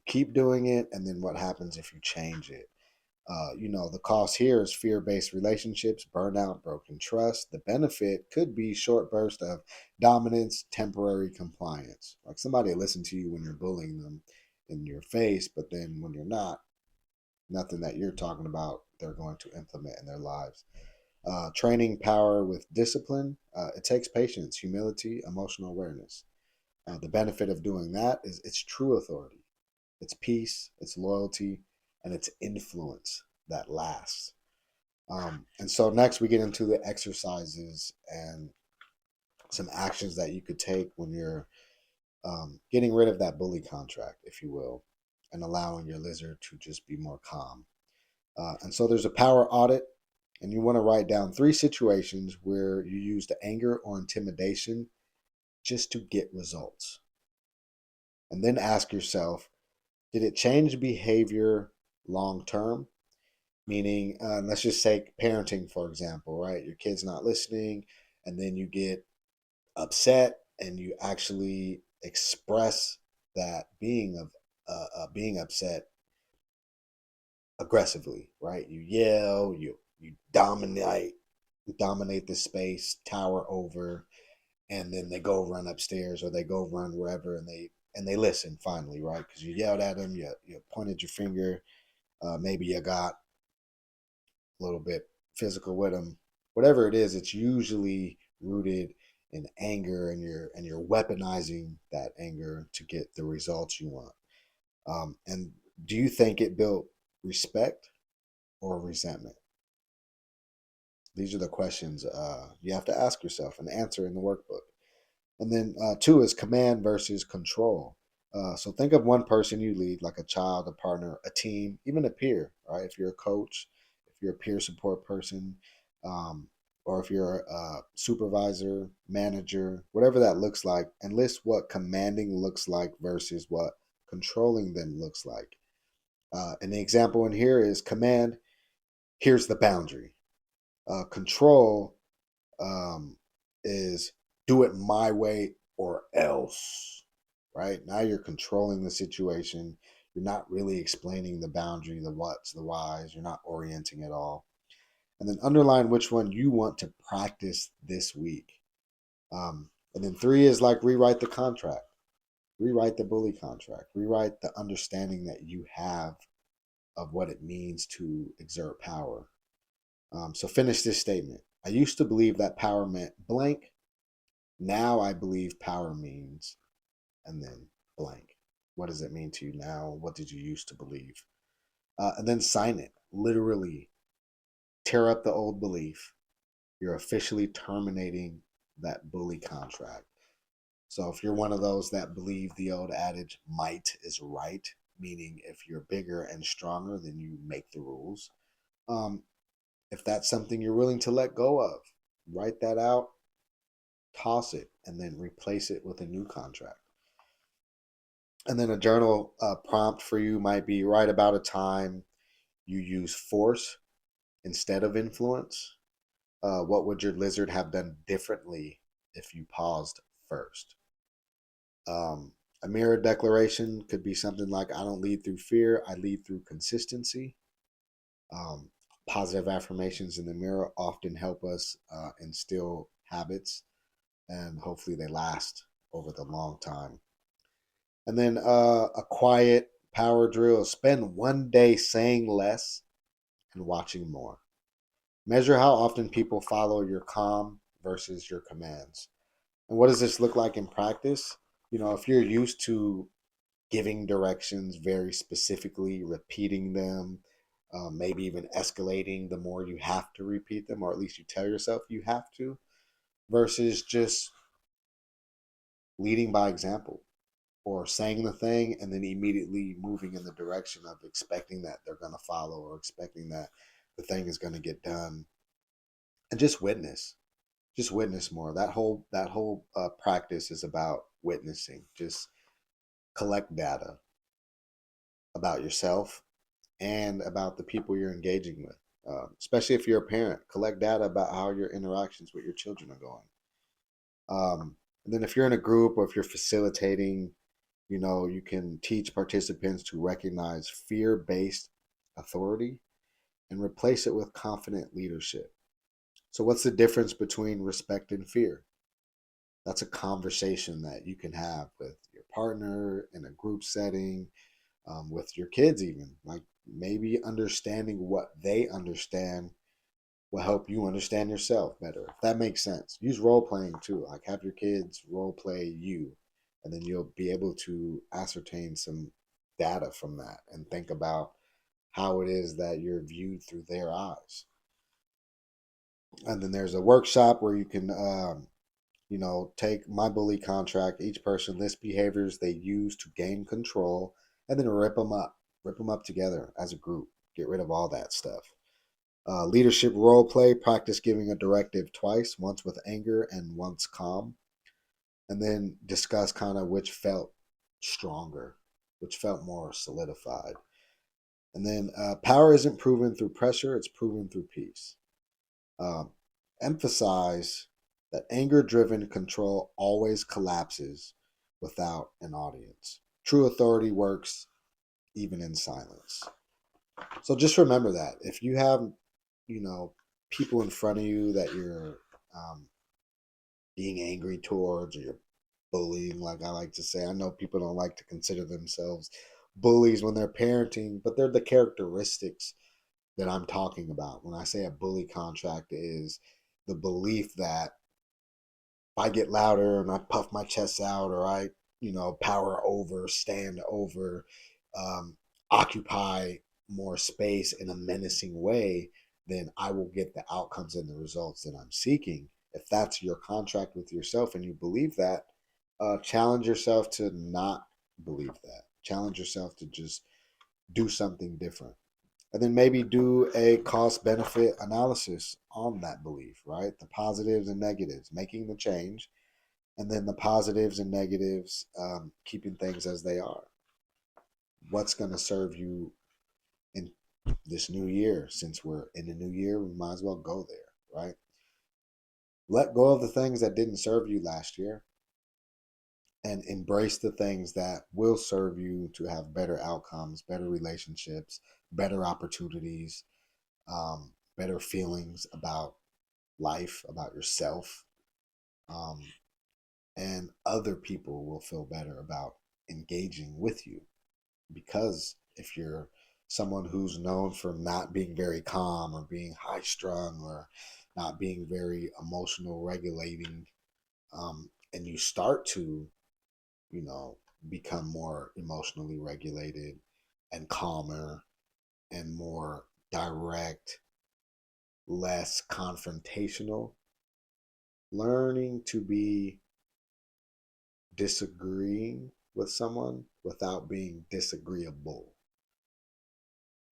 keep doing it, and then what happens if you change it. The cost here is fear-based relationships, burnout, broken trust. The benefit could be short burst of dominance, temporary compliance. Like somebody listen to you when you're bullying them in your face, but then when you're not, nothing that you're talking about they're going to implement in their lives. Training power with discipline. It takes patience, humility, emotional awareness. The benefit of doing that is it's true authority, it's peace, it's loyalty, and it's influence that lasts. And so next we get into the exercises and some actions that you could take when you're getting rid of that bully contract, if you will, and allowing your lizard to just be more calm. And so there's a power audit, and you want to write down 3 situations where you used anger or intimidation just to get results. And then ask yourself, did it change behavior long term? Meaning, let's just say parenting, for example, right? Your kid's not listening, and then you get upset and you actually express that being upset aggressively, right? You yell, you dominate the space, tower over, and then they go run upstairs or they go run wherever, and they listen finally, right? Because you yelled at them, you pointed your finger, maybe you got a little bit physical with them. Whatever it is, it's usually rooted in anger, and you're weaponizing that anger to get the results you want. And do you think it built respect or resentment? These are the questions you have to ask yourself and answer in the workbook. And then 2 is command versus control. So think of one person you lead, like a child, a partner, a team, even a peer, right? If you're a coach, if you're a peer support person, um, or if you're a supervisor, manager, whatever that looks like, and list what commanding looks like versus what controlling them looks like. And the example in here is command, here's the boundary. Control um, is do it my way or else, right? Now you're controlling the situation. You're not really explaining the boundary, the what's, the whys. You're not orienting at all. And then underline which one you want to practice this week. And then 3 is like rewrite the contract, rewrite the bully contract, rewrite the understanding that you have of what it means to exert power. So finish this statement. I used to believe that power meant blank. Now I believe power means, and then blank. What does it mean to you now? What did you used to believe? And then sign it. Literally tear up the old belief. You're officially terminating that bully contract. So if you're one of those that believe the old adage, might is right, meaning if you're bigger and stronger, then you make the rules. Um, if that's something you're willing to let go of, write that out, toss it, and then replace it with a new contract. And then a journal prompt for you might be: write about a time you use force instead of influence. What would your lizard have done differently if you paused first? A mirror declaration could be something like: I don't lead through fear, I lead through consistency. Um, Positive affirmations in the mirror often help us instill habits, and hopefully they last over the long time. And then a quiet power drill: spend one day saying less and watching more. Measure how often people follow your calm versus your commands. And what does this look like in practice? If you're used to giving directions very specifically, repeating them, maybe even escalating the more you have to repeat them, or at least you tell yourself you have to, versus just leading by example, or saying the thing and then immediately moving in the direction of expecting that they're going to follow, or expecting that the thing is going to get done. And just witness more. That whole practice is about witnessing. Just collect data about yourself and about the people you're engaging with. Especially if you're a parent, collect data about how your interactions with your children are going. And then if you're in a group, or if you're facilitating, you can teach participants to recognize fear-based authority and replace it with confident leadership. So what's the difference between respect and fear? That's a conversation that you can have with your partner in a group setting, with your kids, even. Like, maybe understanding what they understand will help you understand yourself better. If that makes sense. Use role playing too. Like, have your kids role play you, and then you'll be able to ascertain some data from that and think about how it is that you're viewed through their eyes. And then there's a workshop where you can take my bully contract. Each person lists behaviors they use to gain control, and then rip them up together as a group. Get rid of all that stuff. Leadership role play: practice giving a directive twice, once with anger and once calm, and then discuss kind of which felt stronger, which felt more solidified. And then power isn't proven through pressure; it's proven through peace. Um, Emphasize that anger-driven control always collapses without an audience. True authority works even in silence. So just remember that if you have, you know, people in front of you that you're um, being angry towards, or you're bullying, like I like to say. I know people don't like to consider themselves bullies when they're parenting, but they're the characteristics that I'm talking about. When I say a bully contract is the belief that if I get louder and I puff my chest out, or I, power over, stand over, um, occupy more space in a menacing way, then I will get the outcomes and the results that I'm seeking. If that's your contract with yourself and you believe that, challenge yourself to not believe that. Challenge yourself to just do something different. And then maybe do a cost benefit analysis on that belief, right? The positives and negatives, making the change, and then the positives and negatives, keeping things as they are. What's going to serve you in this new year? Since we're in a new year, we might as well go there, right? Let go of the things that didn't serve you last year, and embrace the things that will serve you to have better outcomes, better relationships, better opportunities, better feelings about life, about yourself. Um, and other people will feel better about engaging with you, because if you're someone who's known for not being very calm, or being high strung, or not being very emotional regulating, and you start to, you know, become more emotionally regulated and calmer and more direct, less confrontational, learning to be disagreeing with someone without being disagreeable.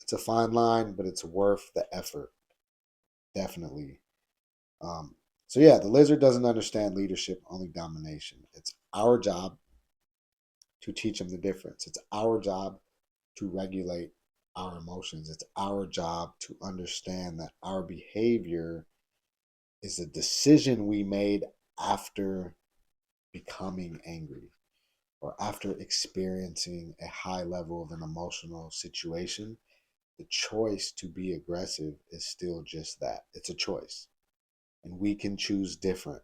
It's a fine line, but it's worth the effort, definitely. Um, So yeah, the lizard doesn't understand leadership, only domination. It's our job to teach them the difference. It's our job to regulate our emotions. It's our job to understand that our behavior is a decision we made after becoming angry or after experiencing a high level of an emotional situation. The choice to be aggressive is still just that. It's a choice. And we can choose different,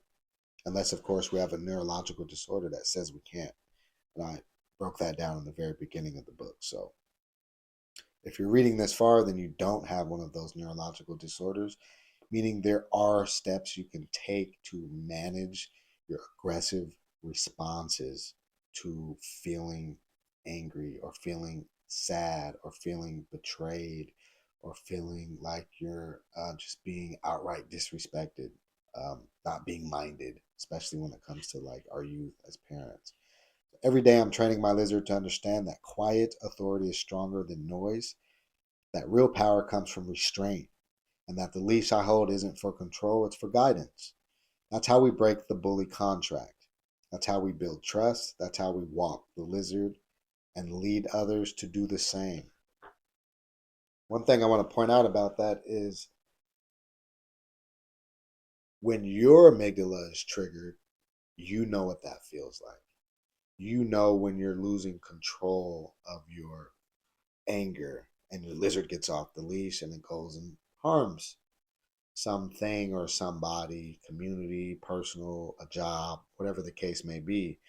unless, of course, we have a neurological disorder that says we can't. And I broke that down in the very beginning of the book. So if you're reading this far, then you don't have one of those neurological disorders, meaning there are steps you can take to manage your aggressive responses to feeling angry or feeling sad or feeling betrayed or feeling like you're just being outright disrespected, not being minded, especially when it comes to like our youth as parents. Every day I'm training my lizard to understand that quiet authority is stronger than noise, that real power comes from restraint, and that the leash I hold isn't for control, it's for guidance. That's how we break the bully contract. That's how we build trust. That's how we walk the lizard and lead others to do the same. One thing I want to point out about that is when your amygdala is triggered, you know what that feels like. You know when you're losing control of your anger and your lizard gets off the leash and it goes and harms something or somebody, community, personal, a job, whatever the case may be.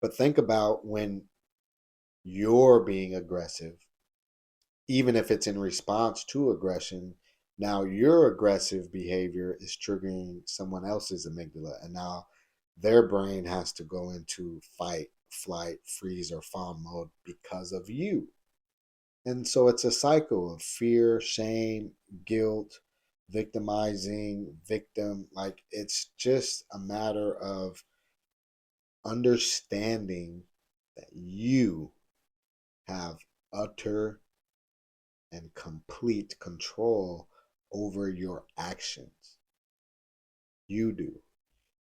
But think about when you're being aggressive, even if it's in response to aggression. Now your aggressive behavior is triggering someone else's amygdala, and now their brain has to go into fight, flight, freeze, or fawn mode because of you. And so it's a cycle of fear, shame, guilt, victimizing, victim. Like it's just a matter of understanding that you have utter and complete control over your actions. You do.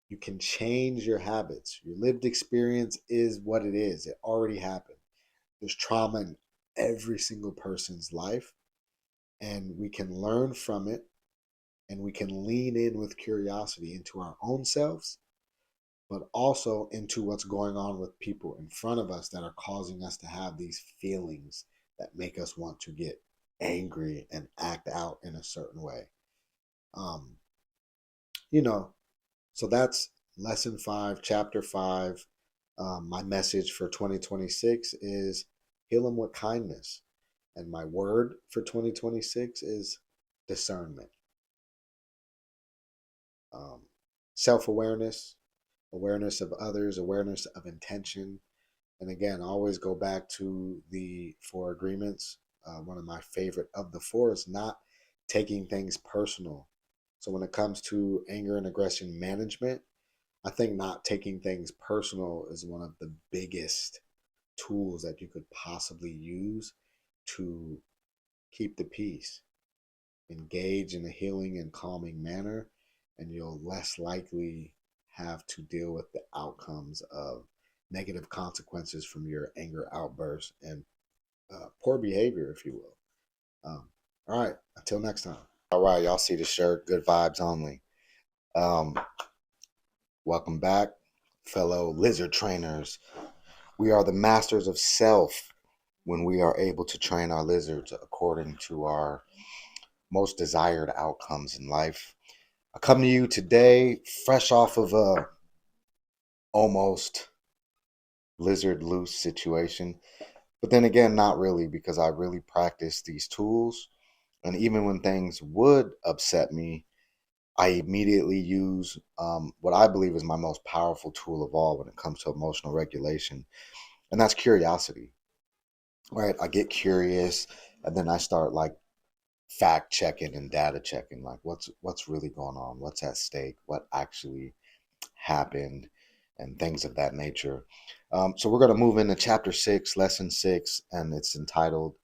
You can change your habits. Your lived experience is what it is, it already happened. There's trauma in every single person's life, and we can learn from it and we can lean in with curiosity into our own selves, but also into what's going on with people in front of us that are causing us to have these feelings that make us want to get angry and act out in a certain way. Um, you know, so that's lesson 5, chapter 5. My message for 2026 is heal them with kindness. And my word for 2026 is discernment. Um, Self awareness, awareness of others, awareness of intention. And again, always go back to the 4 agreements. One of my favorite of the 4 is not taking things personal. So when it comes to anger and aggression management, I think not taking things personal is one of the biggest tools that you could possibly use to keep the peace. Engage in a healing and calming manner, and you'll less likely have to deal with the outcomes of negative consequences from your anger outburst and poor behavior, if you will. All right, until next time. All right, y'all see the shirt, good vibes only. Um, Welcome back, fellow lizard trainers. We are the masters of self when we are able to train our lizards according to our most desired outcomes in life. I come to you today fresh off of a almost lizard loose situation, but then again, not really, because I really practice these tools. And even when things would upset me, I immediately use what I believe is my most powerful tool of all when it comes to emotional regulation, and that's curiosity. Right? I get curious, and then I start like fact checking and data checking, like what's really going on, what's at stake, what actually happened, and things of that nature. So we're going to move into chapter 6, lesson 6, and it's entitled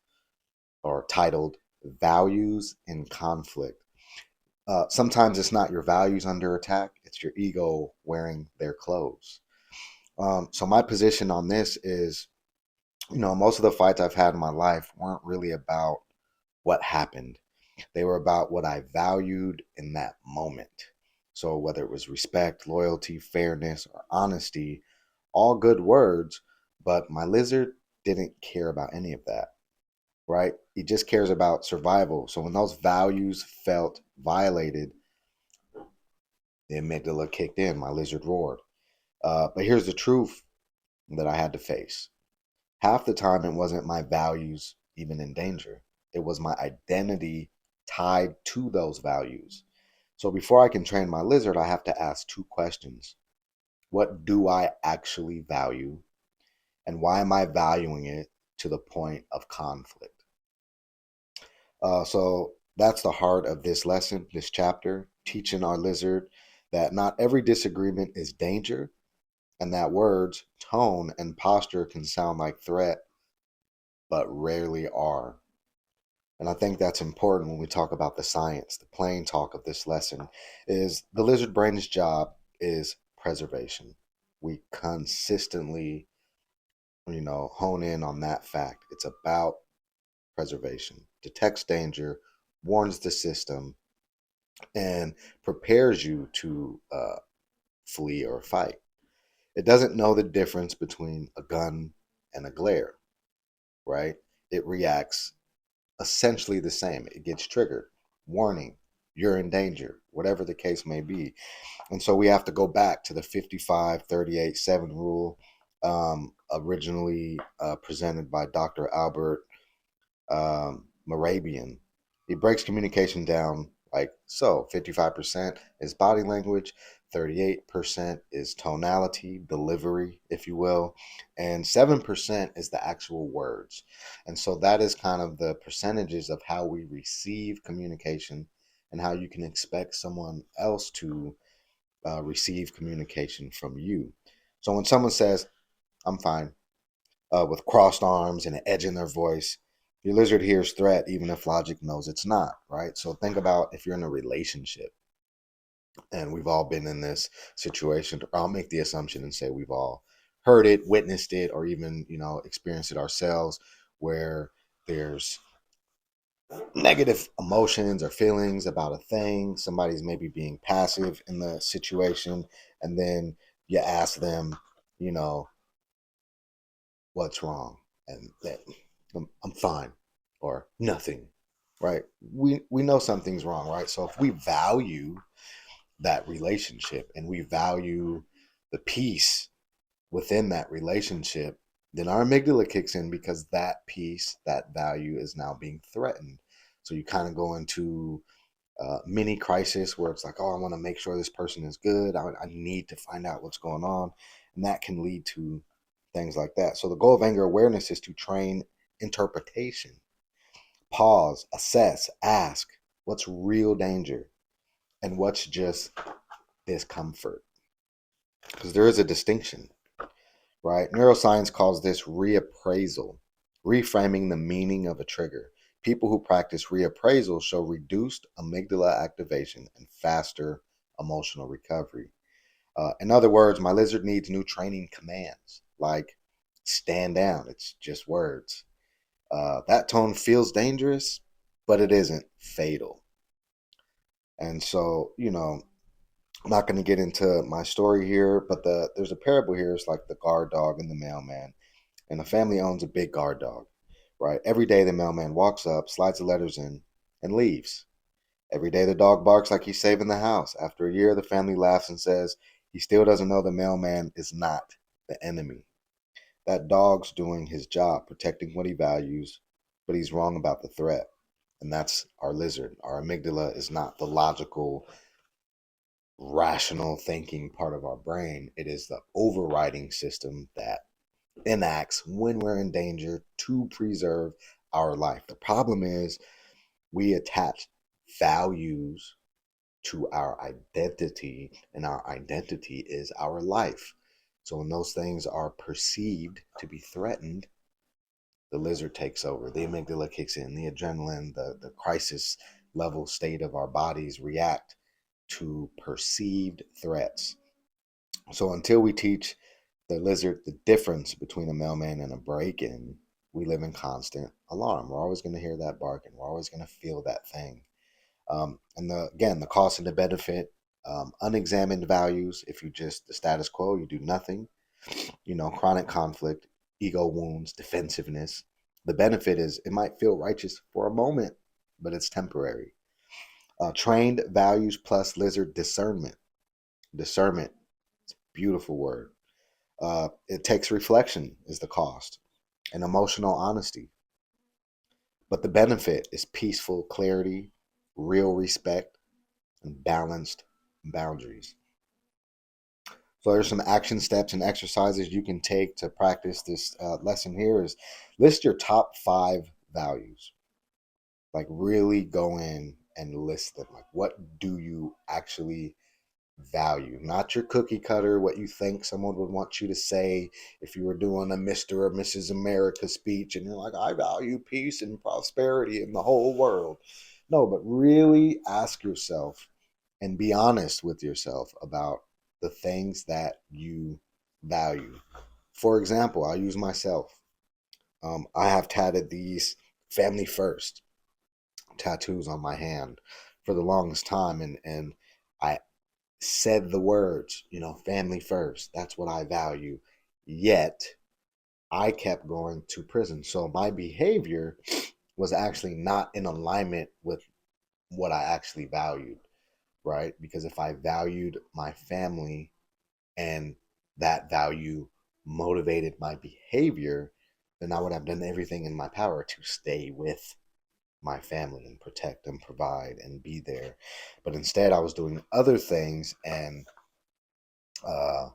or titled Values in Conflict. Sometimes it's not your values under attack, it's your ego wearing their clothes. So my position on this is, most of the fights I've had in my life weren't really about what happened. They were about what I valued in that moment. So whether it was respect, loyalty, fairness, or honesty, all good words, but my lizard didn't care about any of that, right? He just cares about survival. So when those values felt violated, the amygdala kicked in, my lizard roared. But here's the truth that I had to face. Half the time, it wasn't my values even in danger, it was my identity tied to those values. So before I can train my lizard, I have to ask two questions. What do I actually value? And why am I valuing it to the point of conflict? So that's the heart of this lesson, this chapter, teaching our lizard that not every disagreement is danger, and that words, tone, and posture can sound like threat, but rarely are. And I think that's important when we talk about the science. The plain talk of this lesson is the lizard brain's job is preservation. We consistently, hone in on that fact. It's about preservation. Detects danger, warns the system, and prepares you to flee or fight. It doesn't know the difference between a gun and a glare, right? It reacts essentially the same. It gets triggered, warning, you're in danger, whatever the case may be. And so we have to go back to the 55-38-7 rule, originally presented by Dr. Albert Morabian. He breaks communication down like so: 55% is body language, 38% is tonality, delivery, if you will, and 7% is the actual words. And so that is kind of the percentages of how we receive communication and how you can expect someone else to receive communication from you. So when someone says, I'm fine, with crossed arms and an edge in their voice, your lizard hears threat even if logic knows it's not, right? So think about if you're in a relationship, and we've all been in this situation. I'll make the assumption and say we've all heard it, witnessed it, or even, experienced it ourselves, where there's negative emotions or feelings about a thing. Somebody's maybe being passive in the situation, and then you ask them, you know, what's wrong, and that I'm fine, or nothing, right? We know something's wrong, right? So if we value that relationship and we value the peace within that relationship, then our amygdala kicks in, because that peace, that value is now being threatened. So you kind of go into mini crisis where it's like, oh, I want to make sure this person is good. I need to find out what's going on. And that can lead to things like that. So the goal of anger awareness is to train interpretation, pause, assess, ask what's real danger and what's just discomfort. Because there is a distinction, right? Neuroscience calls this reappraisal, reframing the meaning of a trigger. People who practice reappraisal show reduced amygdala activation and faster emotional recovery. In other words, my lizard needs new training commands like stand down. It's just words. That tone feels dangerous, but it isn't fatal. And so, I'm not going to get into my story here, but there's a parable here. It's like the guard dog and the mailman. And the family owns a big guard dog, right? Every day the mailman walks up, slides the letters in, and leaves. Every day the dog barks like he's saving the house. After a year, the family laughs and says he still doesn't know the mailman is not the enemy. That dog's doing his job, protecting what he values, but he's wrong about the threat. And that's our lizard. Our amygdala is not the logical, rational thinking part of our brain. It is the overriding system that enacts when we're in danger to preserve our life. The problem is we attach values to our identity, and our identity is our life. So when those things are perceived to be threatened, the lizard takes over, the amygdala kicks in, the adrenaline, the crisis level state of our bodies react to perceived threats. So until we teach the lizard the difference between a mailman and a break-in, we live in constant alarm. We're always going to hear that barking. We're always going to feel that thing. Again, the cost and the benefit, unexamined values. If you just the status quo, you do nothing. Chronic conflict, ego wounds, defensiveness. The benefit is it might feel righteous for a moment, but it's temporary. Trained values plus lizard discernment. Discernment, beautiful word. It takes reflection is the cost and emotional honesty. But the benefit is peaceful clarity, real respect, and balanced boundaries. So there's some action steps and exercises you can take to practice this lesson here is list your top 5 values. Like really go in and list them. Like what do you actually value? Not your cookie cutter, what you think someone would want you to say if you were doing a Mr. or Mrs. America speech and you're like, I value peace and prosperity in the whole world. No, but really ask yourself and be honest with yourself about the things that you value. For example, I'll use myself. I have tatted these family first tattoos on my hand for the longest time, and I said the words, family first. That's what I value. Yet I kept going to prison. So my behavior was actually not in alignment with what I actually valued, right? Because if I valued my family and that value motivated my behavior, then I would have done everything in my power to stay with my family and protect and provide and be there. But instead, I was doing other things and uh,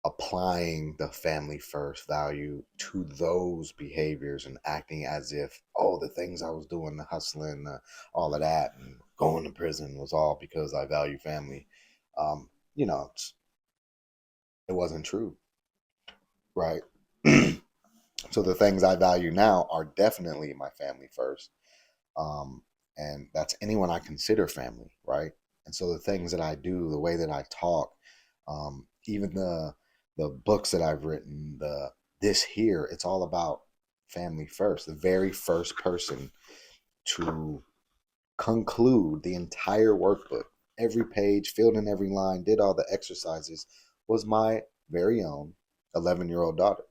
applying the family first value to those behaviors and acting as if, oh, the things I was doing, the hustling, all of that, and going to prison was all because I value family. Um, you know, it wasn't true, right? So the things I value now are definitely my family first. Um, and that's anyone I consider family, right? And so the things that I do, the way that I talk, even the books that I've written, the this here, it's all about family first. The very first person to conclude the entire workbook, every page, filled in every line, did all the exercises, was my very own 11-year-old daughter.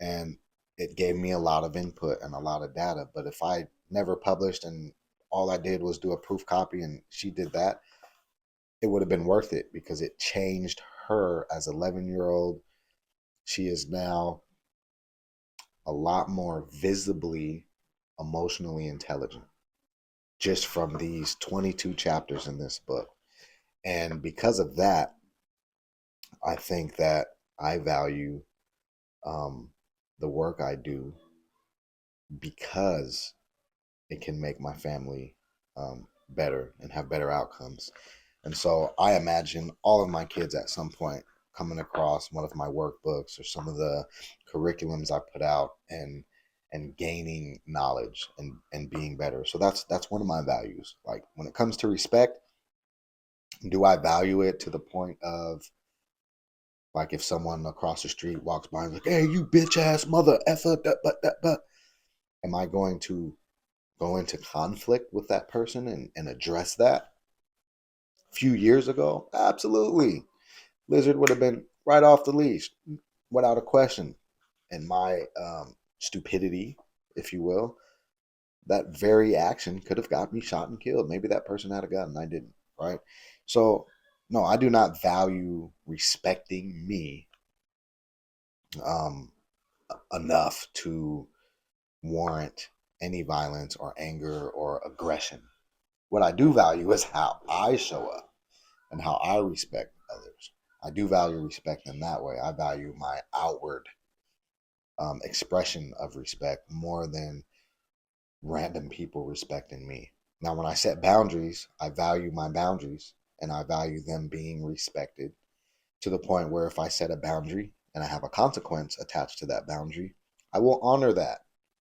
And it gave me a lot of input and a lot of data. But if I never published and all I did was do a proof copy and she did that, it would have been worth it because it changed her as 11-year-old. She is now a lot more visibly emotionally intelligent just from these 22 chapters in this book. And because of that, I think that I value the work I do because it can make my family better and have better outcomes. And so I imagine all of my kids at some point coming across one of my workbooks or some of the curriculums I put out and gaining knowledge and being better. So that's one of my values. Like when it comes to respect, do I value it to the point of like if someone across the street walks by and like, hey, you bitch ass mother effer, am I going to go into conflict with that person and address that? A few years ago, absolutely. Lizard would have been right off the leash without a question. And my stupidity, if you will, that very action could have got me shot and killed. Maybe that person had a gun and I didn't, right? So, no, I do not value respecting me um, enough to warrant any violence or anger or aggression. What I do value is how I show up and how I respect others. I do value respect in that way. I value my outward expression of respect more than random people respecting me. Now, when I set boundaries, I value my boundaries and I value them being respected to the point where if I set a boundary and I have a consequence attached to that boundary, I will honor that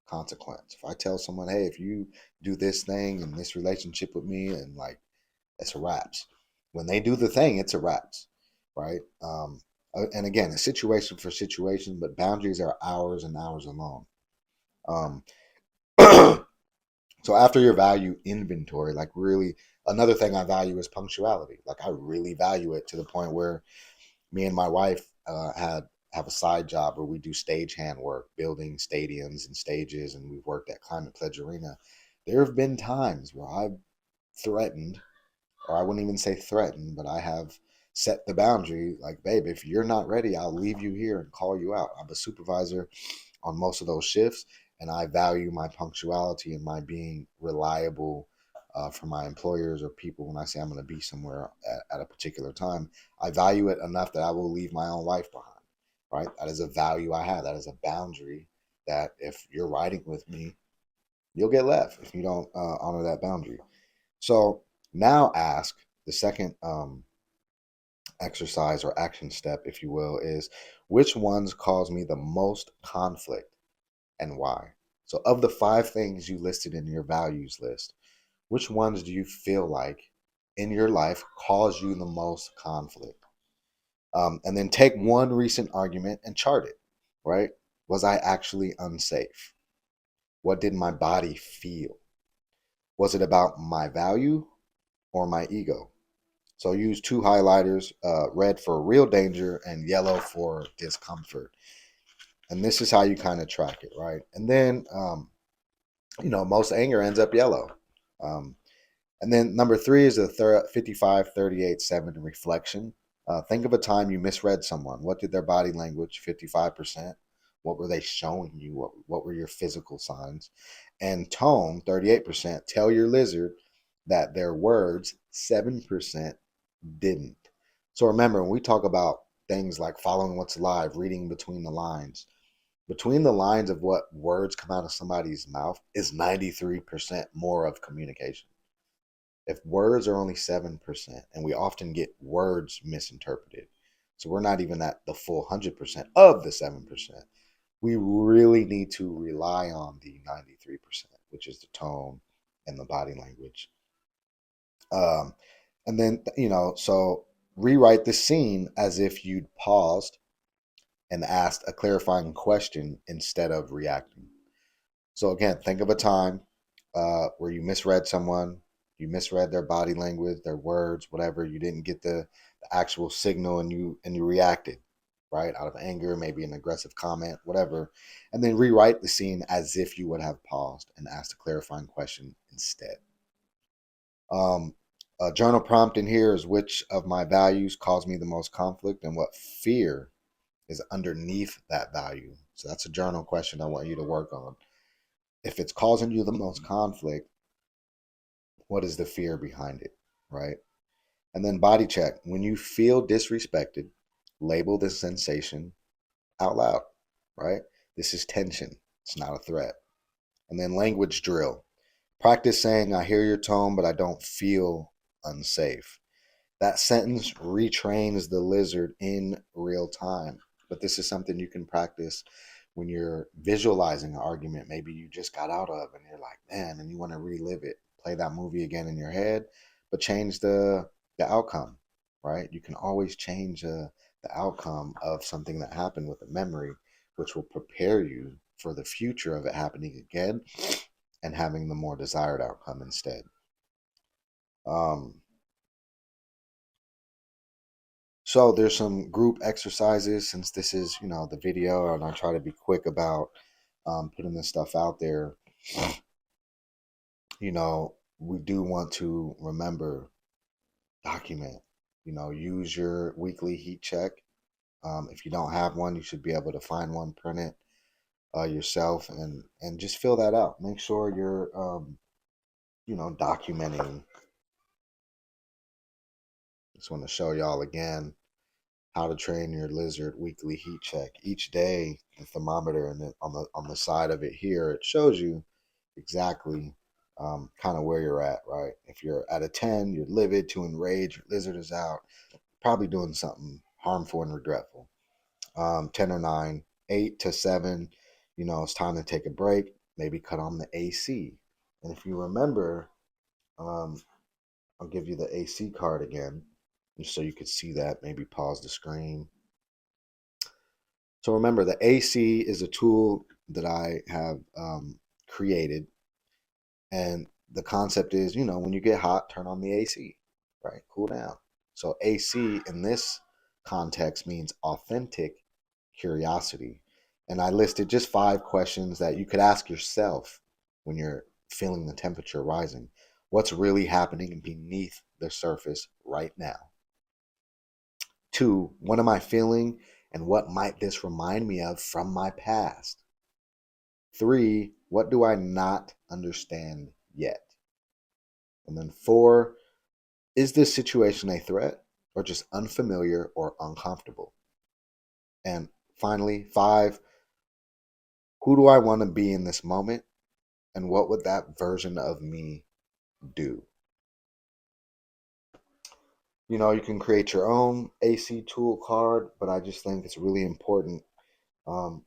consequence. If I tell someone, hey, if you do this thing in this relationship with me, and like, it's a wraps. When they do the thing, it's a wraps, right? And again, a situation for situation, but boundaries are hours and hours alone. Um, so after your value inventory, like really, another thing I value is punctuality. Like I really value it to the point where me and my wife had have a side job where we do stagehand work, building stadiums and stages, and we've worked at Climate Pledge Arena. There have been times where I've threatened, or I wouldn't even say threaten, but I have set the boundary like, babe, if you're not ready, I'll leave you here and call you out. I'm a supervisor on most of those shifts, and I value my punctuality and my being reliable for my employers or people when I say I'm going to be somewhere at a particular time. I value it enough that I will leave my own life behind, right? That is a value I have. That is a boundary that if you're riding with me, you'll get left if you don't honor that boundary. So now ask the second exercise or action step, if you will, is which ones cause me the most conflict and why? So, of the 5 things you listed in your values list, which ones do you feel like in your life cause you the most conflict? And then take one recent argument and chart it, right? Was I actually unsafe? What did my body feel? Was it about my value or my ego? So use 2 highlighters, red for real danger and yellow for discomfort. And this is how you kind of track it, right? And then, most anger ends up yellow. Um, and then number 3 is the 55, 38, 7 reflection. Think of a time you misread someone. What did their body language? 55%. What were they showing you? What were your physical signs? And tone, 38%. Tell your lizard that their words, 7%, didn't. So remember, when we talk about things like following what's live, reading between the lines of what words come out of somebody's mouth is 93% more of communication. If words are only 7%, and we often get words misinterpreted, so we're not even at the full 100% of the 7%, we really need to rely on the 93%, which is the tone and the body language. Um, and then, so rewrite the scene as if you'd paused and asked a clarifying question instead of reacting. So again, think of a time where you misread someone, you misread their body language, their words, whatever. You didn't get the actual signal, and you reacted, right, out of anger, maybe an aggressive comment, whatever, and then rewrite the scene as if you would have paused and asked a clarifying question instead. Um, a journal prompt in here is which of my values cause me the most conflict, and what fear is underneath that value. So that's a journal question I want you to work on. If it's causing you the most conflict, what is the fear behind it, right? And then body check. When you feel disrespected, label the sensation out loud, right? This is tension. It's not a threat. And then language drill. Practice saying, I hear your tone, but I don't feel unsafe. That sentence retrains the lizard in real time. But this is something you can practice when you're visualizing an argument. Maybe you just got out of and you're like, man, and you want to relive it. Play that movie again in your head, but change the outcome, right? You can always change the outcome of something that happened with a memory, which will prepare you for the future of it happening again and having the more desired outcome instead. Um, So there's some group exercises since this is, the video, and I try to be quick about putting this stuff out there. We do want to remember, document, use your weekly heat check. If you don't have one, you should be able to find one, print it yourself, and just fill that out. Make sure you're, documenting. Just want to show y'all again how to train your lizard weekly heat check. Each day, the thermometer and on the side of it here, it shows you exactly kind of where you're at, right? If you're at a 10, you're livid to enraged, your lizard is out, probably doing something harmful and regretful. 10 or 9, 8 to 7, it's time to take a break. maybe cut on the AC. And if you remember, I'll give you the AC card again, just so you could see that. Maybe pause the screen. So remember, the AC is a tool that I have created. And the concept is, when you get hot, turn on the AC, right? Cool down. So AC in this context means authentic curiosity. And I listed just 5 questions that you could ask yourself when you're feeling the temperature rising. What's really happening beneath the surface right now? 2, what am I feeling and what might this remind me of from my past? 3, what do I not understand yet? And then 4, is this situation a threat or just unfamiliar or uncomfortable? And finally, 5, who do I want to be in this moment? And what would that version of me do? You can create your own AC tool card, but I just think it's really important um,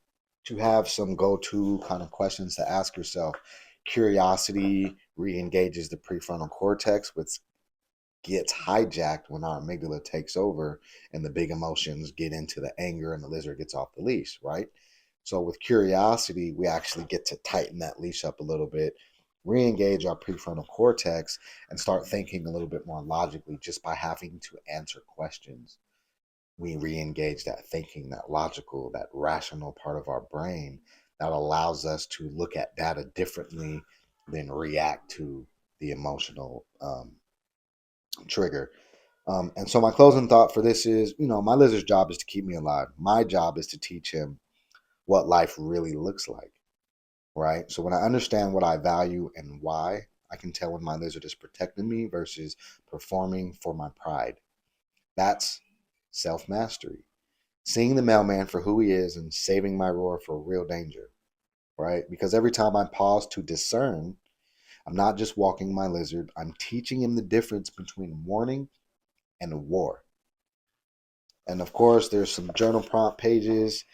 to have some go-to kind of questions to ask yourself. Curiosity re-engages the prefrontal cortex, which gets hijacked when our amygdala takes over and the big emotions get into the anger and the lizard gets off the leash, right? So with curiosity, we actually get to tighten that leash up a little bit, re-engage our prefrontal cortex, and start thinking a little bit more logically just by having to answer questions. We re-engage that thinking, that logical, that rational part of our brain that allows us to look at data differently than react to the emotional trigger. And so my closing thought for this is, my lizard's job is to keep me alive. My job is to teach him what life really looks like, right? So when I understand what I value and why, I can tell when my lizard is protecting me versus performing for my pride. That's self-mastery. Seeing the mailman for who he is and saving my roar for real danger, right? Because every time I pause to discern, I'm not just walking my lizard, I'm teaching him the difference between warning and war. And of course, there's some journal prompt pages.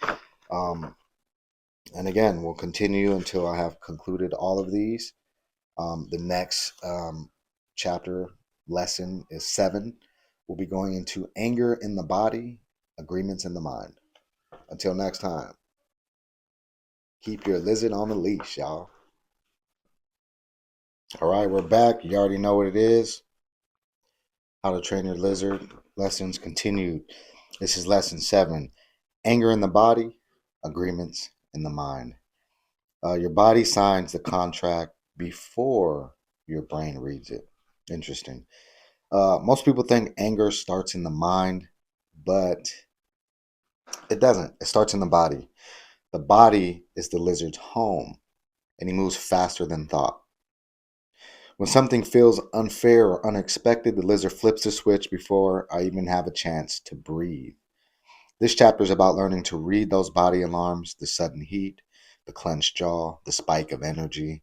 And again, we'll continue until I have concluded all of these. The next chapter lesson is 7. We'll be going into anger in the body, agreements in the mind. Until next time, keep your lizard on the leash, y'all. All right, we're back. You already know what it is. How to train your lizard. Lessons continued. This is lesson 7. Anger in the body, agreements in the mind. Your body signs the contract before your brain reads it. Interesting. Most people think anger starts in the mind, but it doesn't. It starts in the body. The body is the lizard's home, and he moves faster than thought. When something feels unfair or unexpected, the lizard flips the switch before I even have a chance to breathe. This chapter is about learning to read those body alarms, the sudden heat, the clenched jaw, the spike of energy,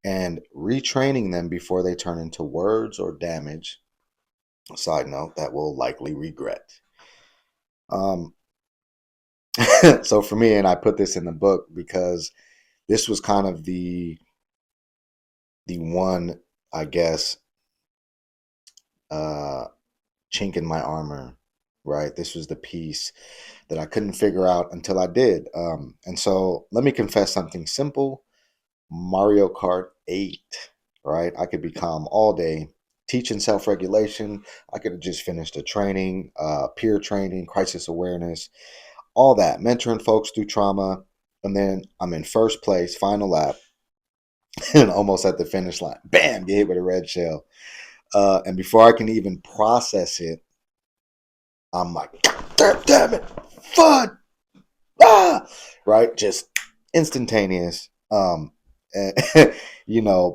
and retraining them before they turn into words or damage. A side note that we'll likely regret. Um, so for me, and I put this in the book because this was kind of the one, I guess, uh, chink in my armor, right? This was the piece that I couldn't figure out until I did. And so let me confess something simple. Mario Kart 8, right? I could be calm all day, teaching self-regulation. I could have just finished a training, peer training, crisis awareness, all that, mentoring folks through trauma. And then I'm in first place, final lap, and almost at the finish line. Bam, get hit with a red shell. And before I can even process it, I'm like, damn it, fun, right? Just instantaneous. And,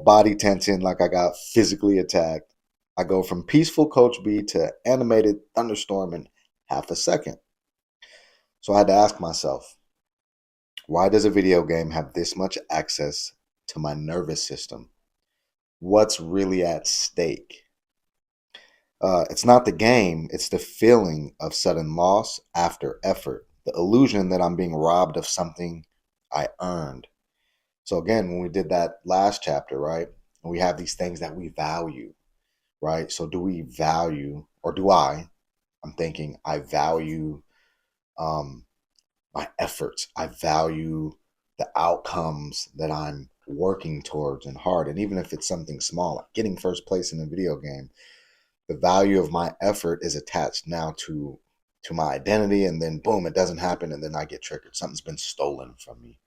body tension, like I got physically attacked. I go from peaceful Coach B to animated thunderstorm in half a second. So I had to ask myself, why does a video game have this much access to my nervous system? What's really at stake? It's not the game, it's the feeling of sudden loss after effort, the illusion that I'm being robbed of something I earned. So again, when we did that last chapter, right, and we have these things that we value, right? So do we value, or do I? I'm thinking I value um, my efforts. I value the outcomes that I'm working towards and hard. And even if it's something small, like getting first place in a video game, the value of my effort is attached now to my identity. And then boom, it doesn't happen, and then I get triggered. Something's been stolen from me,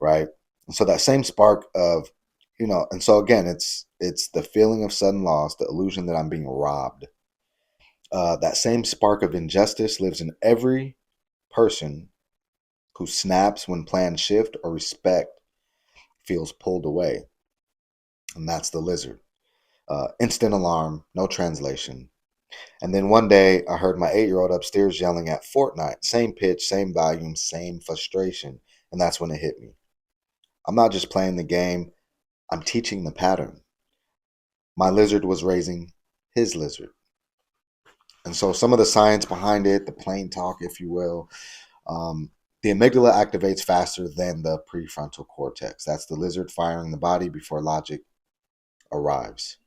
right? And so that same spark of, and so again, it's the feeling of sudden loss, the illusion that I'm being robbed. That same spark of injustice lives in every person who snaps when plans shift or respect feels pulled away. And that's the lizard. Instant alarm, no translation. And then one day I heard my 8-year-old upstairs yelling at Fortnite. Same pitch, same volume, same frustration. And that's when it hit me. I'm not just playing the game, I'm teaching the pattern. My lizard was raising his lizard. And so some of the science behind it, the plain talk, if you will, the amygdala activates faster than the prefrontal cortex. That's the lizard firing the body before logic arrives.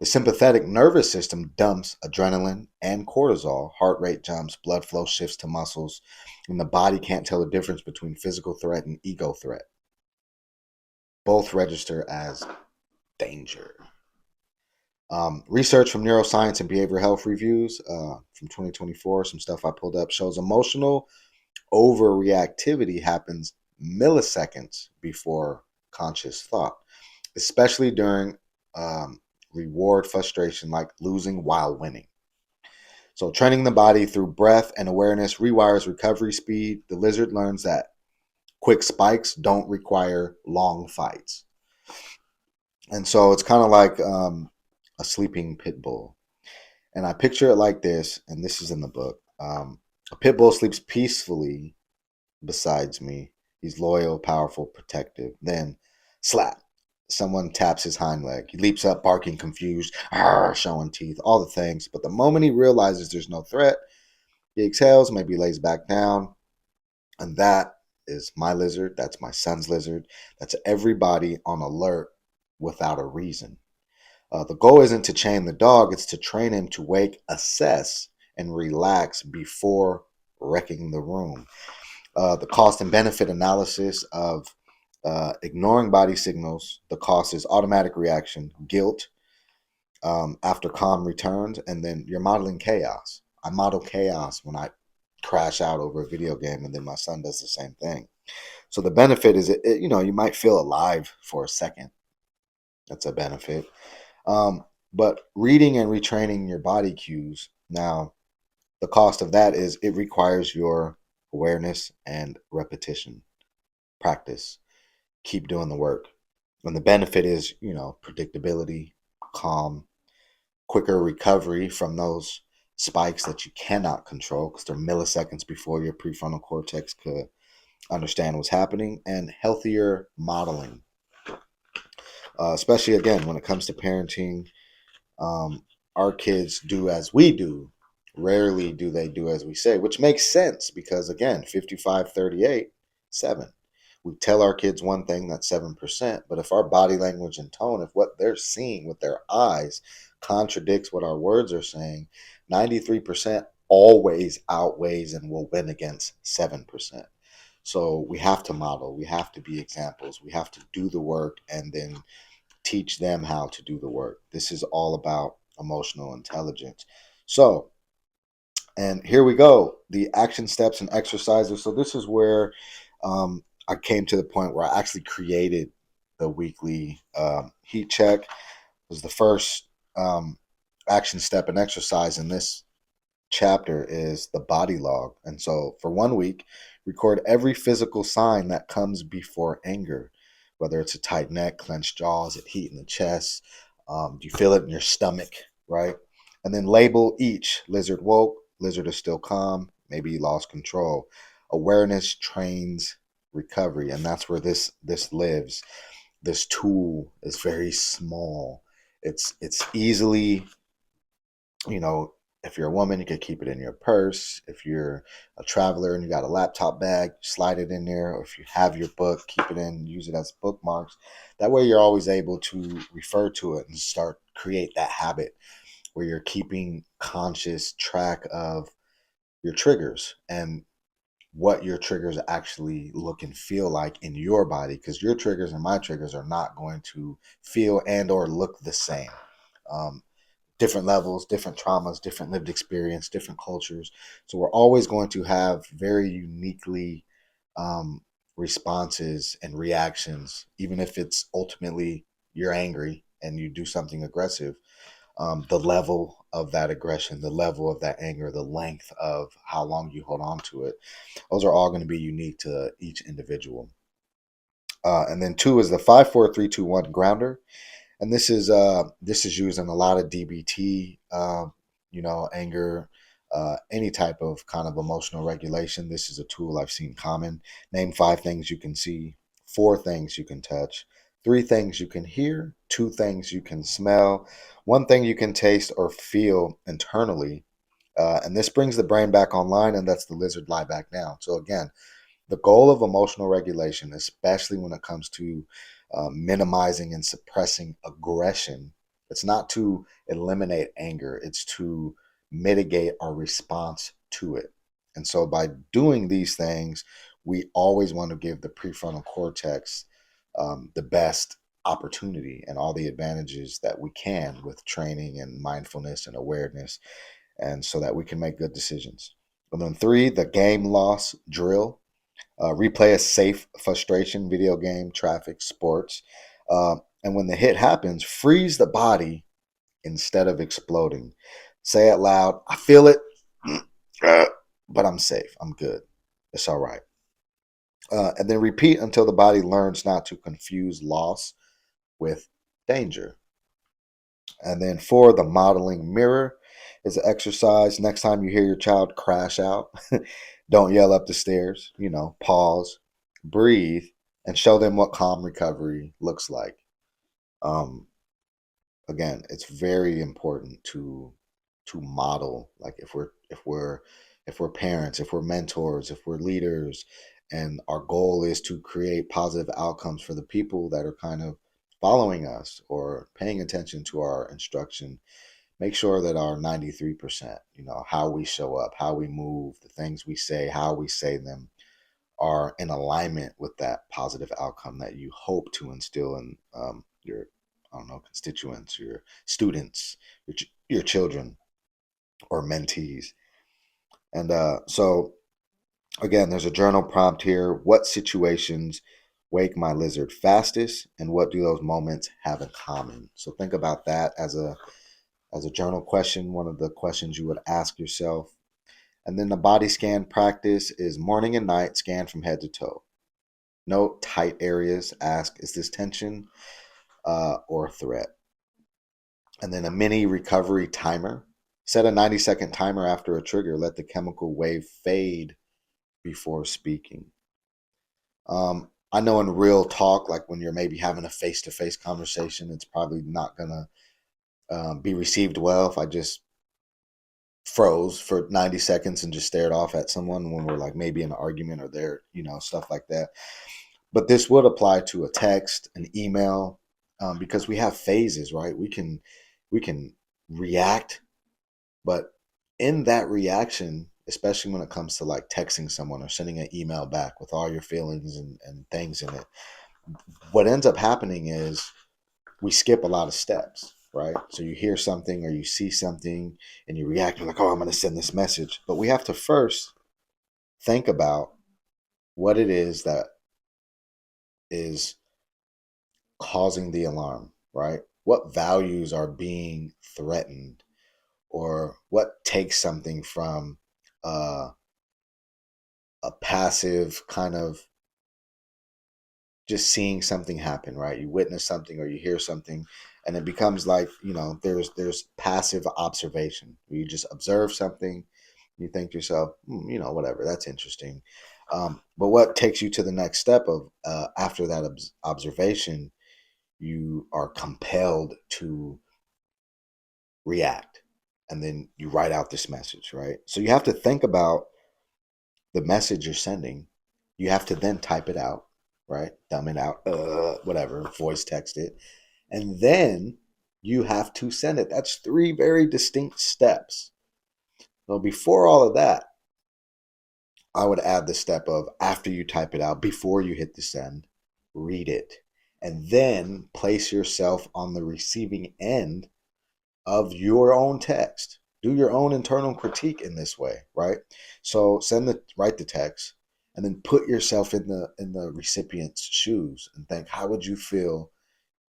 The sympathetic nervous system dumps adrenaline and cortisol. Heart rate jumps, blood flow shifts to muscles, and the body can't tell the difference between physical threat and ego threat. Both register as danger. Research from Neuroscience and Behavioral Health Reviews from 2024, some stuff I pulled up, shows emotional overreactivity happens milliseconds before conscious thought, especially during reward frustration, like losing while winning. So, training the body through breath and awareness rewires recovery speed. The lizard learns that quick spikes don't require long fights. And so it's kind of like a sleeping pit bull. And I picture it like this, and this is in the book. A pit bull sleeps peacefully besides me. He's loyal, powerful, protective. Then, slap. Someone taps his hind leg. He leaps up, barking, confused, showing teeth, all the things. But the moment he realizes there's no threat, he exhales, maybe lays back down. And that is my lizard. That's my son's lizard. That's everybody on alert without a reason. The goal isn't to chain the dog, it's to train him to wake, assess, and relax before wrecking the room. The cost and benefit analysis of ignoring body signals. The cost is automatic reaction, guilt after calm returns, and then you're modeling chaos. I model chaos when I crash out over a video game, and then my son does the same thing. So the benefit is, you might feel alive for a second. That's a benefit. But reading and retraining your body cues. Now, the cost of that is it requires your awareness and repetition, practice. Keep doing the work. And the benefit is, predictability, calm, quicker recovery from those spikes that you cannot control because they're milliseconds before your prefrontal cortex could understand what's happening, and healthier modeling, especially again when it comes to parenting. Um, our kids do as we do. Rarely do they do as we say, which makes sense because, again, 55, 38, 7. We tell our kids one thing, that's 7%. But if our body language and tone, if what they're seeing with their eyes contradicts what our words are saying, 93% always outweighs and will win against 7%. So we have to model, we have to be examples, we have to do the work and then teach them how to do the work. This is all about emotional intelligence. So, and here we go, the action steps and exercises. So this is where I came to the point where I actually created the weekly heat check. It was the first action step and exercise in this chapter is the body log. And so for 1 week, record every physical sign that comes before anger, whether it's a tight neck, clenched jaws, a heat in the chest. Do you feel it in your stomach, right? And then label each. Lizard woke, lizard is still calm, maybe he lost control. Awareness trains recovery, and that's where this lives. This tool is very small. It's easily, you know, If you're a woman, you could keep it in your purse. If you're a traveler and you got a laptop bag, slide it in there. Or if you have your book, keep it in, use it as bookmarks. That way you're always able to refer to it and start create that habit where you're keeping conscious track of your triggers and what your triggers actually look and feel like in your body, because your triggers and my triggers are not going to feel and or look the same. um, Different levels, different traumas, different lived experience, different cultures. So we're always going to have very uniquely um, responses and reactions, even if it's ultimately you're angry and you do something aggressive. The level of that aggression, the level of that anger, the length of how long you hold on to it, those are all going to be unique to each individual. And then two is the 5 4 3 2 1 grounder, and this is used in a lot of DBT, anger, any type of kind of emotional regulation. This is a tool I've seen common. Name 5 things you can see, 4 things you can touch, 3 things you can hear, 2 things you can smell, 1 thing you can taste or feel internally. And this brings the brain back online, and that's the lizard lie back down. So again, the goal of emotional regulation, especially when it comes to minimizing and suppressing aggression, it's not to eliminate anger, it's to mitigate our response to it. And so by doing these things, we always want to give the prefrontal cortex the best opportunity and all the advantages that we can with training and mindfulness and awareness, and so that we can make good decisions. And then 3, the game loss drill. Replay a safe frustration, video game, traffic, sports. And when the hit happens, freeze the body instead of exploding. Say it loud, I feel it, but I'm safe. I'm good. It's all right. And then repeat until the body learns not to confuse loss with danger. And then 4, the modeling mirror is an exercise. Next time you hear your child crash out, don't yell up the stairs. Pause, breathe, and show them what calm recovery looks like. Um, Again, it's very important to model. Like if we're parents, if we're mentors, if we're leaders, and our goal is to create positive outcomes for the people that are kind of following us or paying attention to our instruction, make sure that our 93%, how we show up, how we move, the things we say, how we say them, are in alignment with that positive outcome that you hope to instill in your, I don't know, constituents, your students, your children or mentees. And so, again, there's a journal prompt here. What situations wake my lizard fastest, and what do those moments have in common? So think about that as a journal question, one of the questions you would ask yourself. And then the body scan practice is morning and night, scan from head to toe. Note tight areas. Ask, is this tension or threat? And then a mini recovery timer. Set a 90-second timer after a trigger. Let the chemical wave fade before speaking. I know in real talk, like when you're maybe having a face-to-face conversation, it's probably not going to be received well if I just froze for 90 seconds and just stared off at someone when we're like maybe in an argument or there, stuff like that. But this would apply to a text, an email, because we have phases, right? We can react, but in that reaction, especially when it comes to like texting someone or sending an email back with all your feelings and things in it, what ends up happening is we skip a lot of steps, right? So you hear something or you see something and you react, you're like, oh, I'm going to send this message. But we have to first think about what it is that is causing the alarm, right? What values are being threatened, or what takes something from uh, a passive kind of just seeing something happen, right? You witness something or you hear something, and it becomes like, there's passive observation. You just observe something, you think to yourself, whatever, that's interesting. But what takes you to the next step of after that observation, you are compelled to react. and then you write out this message, right? So you have to think about the message you're sending. You have to then type it out, right? Dumb it out, whatever, voice text it. And then you have to send it. That's three very distinct steps. So before all of that, I would add the step of after you type it out, before you hit the send, read it. And then place yourself on the receiving end of your own text. Do your own internal critique in this way, right? So write the text and then put yourself in the recipient's shoes and think, how would you feel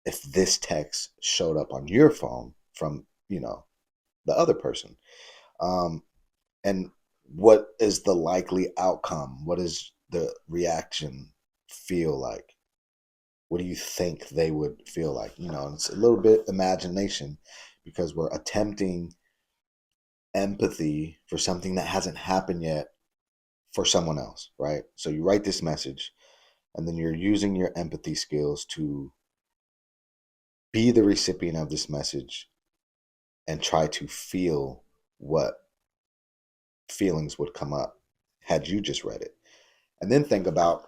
if this text showed up on your phone from, the other person? Um, and what is the likely outcome? What is the reaction feel like? What do you think they would feel like? It's a little bit imagination because we're attempting empathy for something that hasn't happened yet for someone else, right? So you write this message and then you're using your empathy skills to be the recipient of this message and try to feel what feelings would come up had you just read it. And then think about,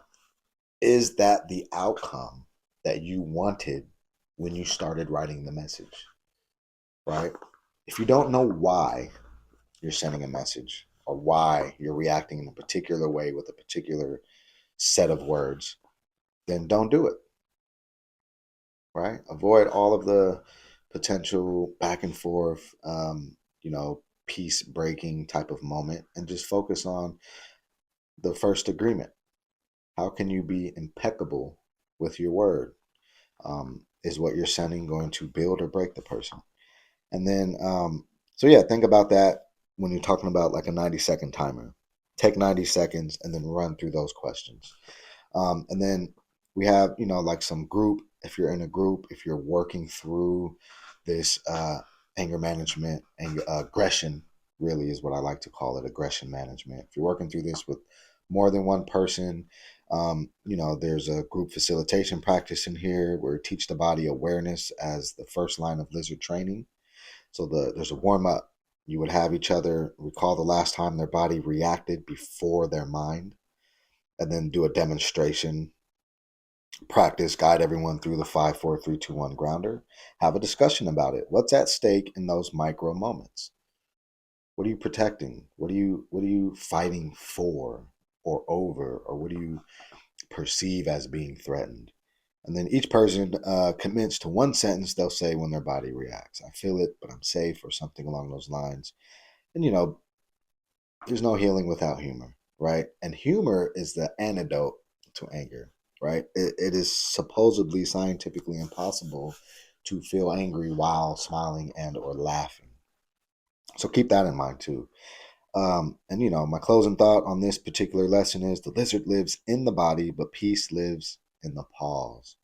is that the outcome that you wanted when you started writing the message, right? If you don't know why you're sending a message or why you're reacting in a particular way with a particular set of words, then don't do it, right? Avoid all of the potential back and forth, peace breaking type of moment and just focus on the first agreement. How can you be impeccable with your word? Is what you're sending going to build or break the person? And then, so yeah, think about that when you're talking about like a 90-second timer. Take 90 seconds and then run through those questions. And then we have, like some group, if you're in a group, if you're working through this anger management and aggression, really is what I like to call it, aggression management. If you're working through this with more than one person, there's a group facilitation practice in here where we teach the body awareness as the first line of lizard training. So there's a warm up. You would have each other recall the last time their body reacted before their mind, and then do a demonstration, practice, guide everyone through the 5, 4, 3, 2, 1 grounder. Have a discussion about it. What's at stake in those micro moments? What are you protecting? What are you fighting for or over, or what do you perceive as being threatened? And then each person commits to one sentence they'll say when their body reacts. I feel it, but I'm safe, or something along those lines. And there's no healing without humor, right? And humor is the antidote to anger, right? It is supposedly scientifically impossible to feel angry while smiling and or laughing. So keep that in mind too. And my closing thought on this particular lesson is the lizard lives in the body, but peace lives in the pause.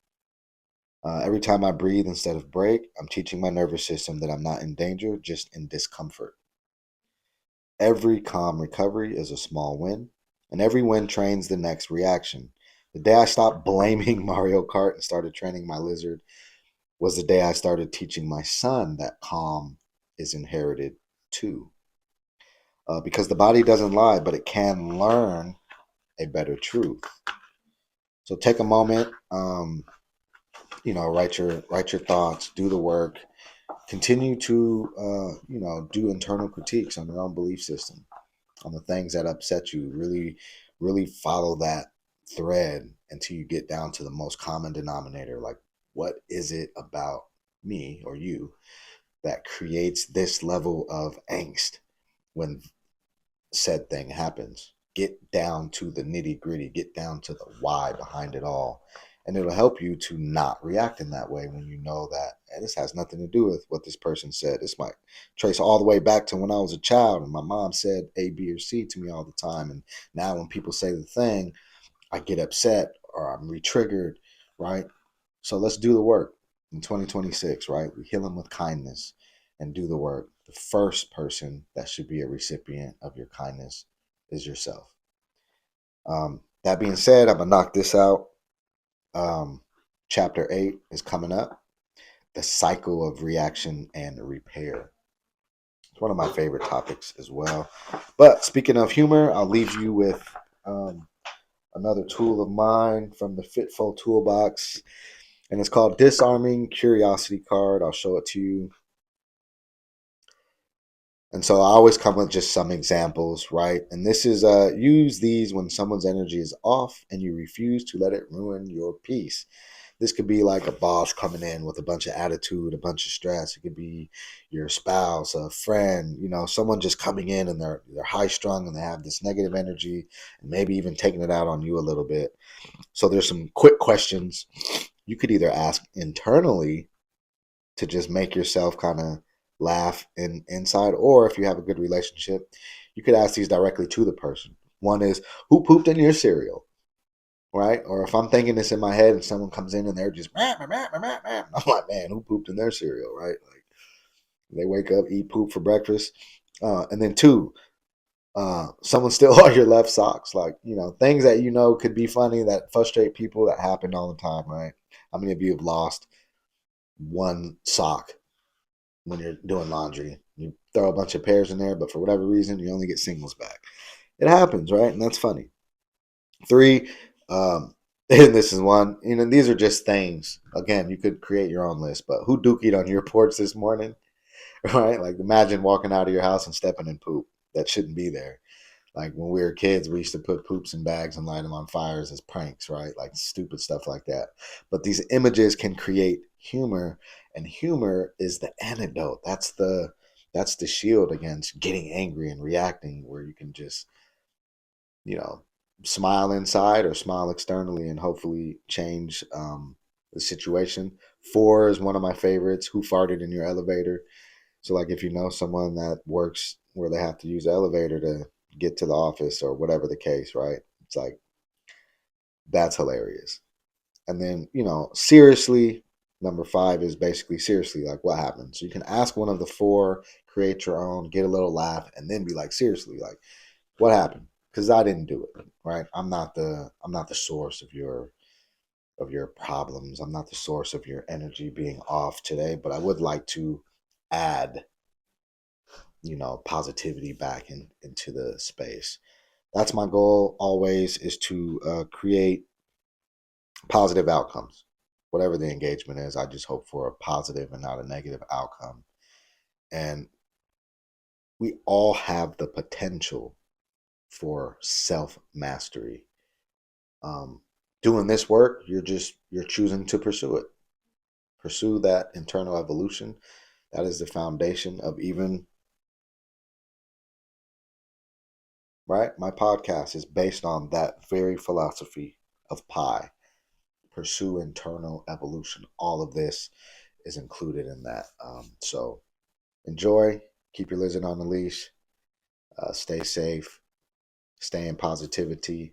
Every time I breathe instead of break, I'm teaching my nervous system that I'm not in danger, just in discomfort. Every calm recovery is a small win, and every win trains the next reaction. The day I stopped blaming Mario Kart and started training my lizard was the day I started teaching my son that calm is inherited too. Because the body doesn't lie, but it can learn a better truth. So take a moment, write your thoughts, do the work, continue to do internal critiques on your own belief system, on the things that upset you. Really, really follow that thread until you get down to the most common denominator. Like, what is it about me or you that creates this level of angst when said thing happens? Get down to the nitty gritty, get down to the why behind it all. And it'll help you to not react in that way when you know that this has nothing to do with what this person said. This might trace all the way back to when I was a child and my mom said A, B, or C to me all the time. And now when people say the thing, I get upset or I'm re-triggered, right? So let's do the work in 2026, right? We heal them with kindness and do the work. The first person that should be a recipient of your kindness is yourself. That being said, I'm going to knock this out. Chapter 8 is coming up, the cycle of reaction and repair. It's one of my favorite topics as well. But speaking of humor, I'll leave you with um, another tool of mine from the Fitful Toolbox, and it's called Disarming Curiosity Card. I'll show it to you. And so I always come with just some examples, right? And this is use these when someone's energy is off and you refuse to let it ruin your peace. This could be like a boss coming in with a bunch of attitude, a bunch of stress. It could be your spouse, a friend, someone just coming in and they're high strung and they have this negative energy and maybe even taking it out on you a little bit. So there's some quick questions you could either ask internally to just make yourself kind of laugh inside, or if you have a good relationship, you could ask these directly to the person. One is, who pooped in your cereal? Right? Or if I'm thinking this in my head and someone comes in and they're just I'm like, man, who pooped in their cereal? Right? Like, they wake up, eat poop for breakfast. And then two, someone steal all your left socks. Like, things that could be funny that frustrate people, that happen all the time, right? How many of you have lost one sock when you're doing laundry? You throw a bunch of pairs in there, but for whatever reason, you only get singles back. It happens, right? And that's funny. Three, and this is one, these are just things. Again, you could create your own list, but who dookied on your porch this morning? Right? Like, imagine walking out of your house and stepping in poop that shouldn't be there. Like, when we were kids, we used to put poops in bags and light them on fires as pranks, right? Like, stupid stuff like that. But these images can create humor, and humor is the antidote. That's the shield against getting angry and reacting, where you can just, you know, smile inside or smile externally and hopefully change the situation. Four is one of my favorites. Who farted in your elevator? So, like, if you know someone that works where they have to use the elevator to get to the office or whatever the case, right? It's like, that's hilarious. And then, seriously, number five is basically seriously, like, what happened? So you can ask one of the four, create your own, get a little laugh, and then be like, seriously, like, what happened? Because I didn't do it, right? I'm not the source of your problems. I'm not the source of your energy being off today, but I would like to add, positivity back into the space. That's my goal always, is to create positive outcomes. Whatever the engagement is, I just hope for a positive and not a negative outcome. And we all have the potential for self mastery. Um, Doing this work, you're choosing to pursue it. Pursue that internal evolution. That is the foundation of even, right? My podcast is based on that very philosophy of pi. Pursue internal evolution. All of this is included in that. So enjoy. Keep your lizard on the leash. Stay safe. Stay in positivity.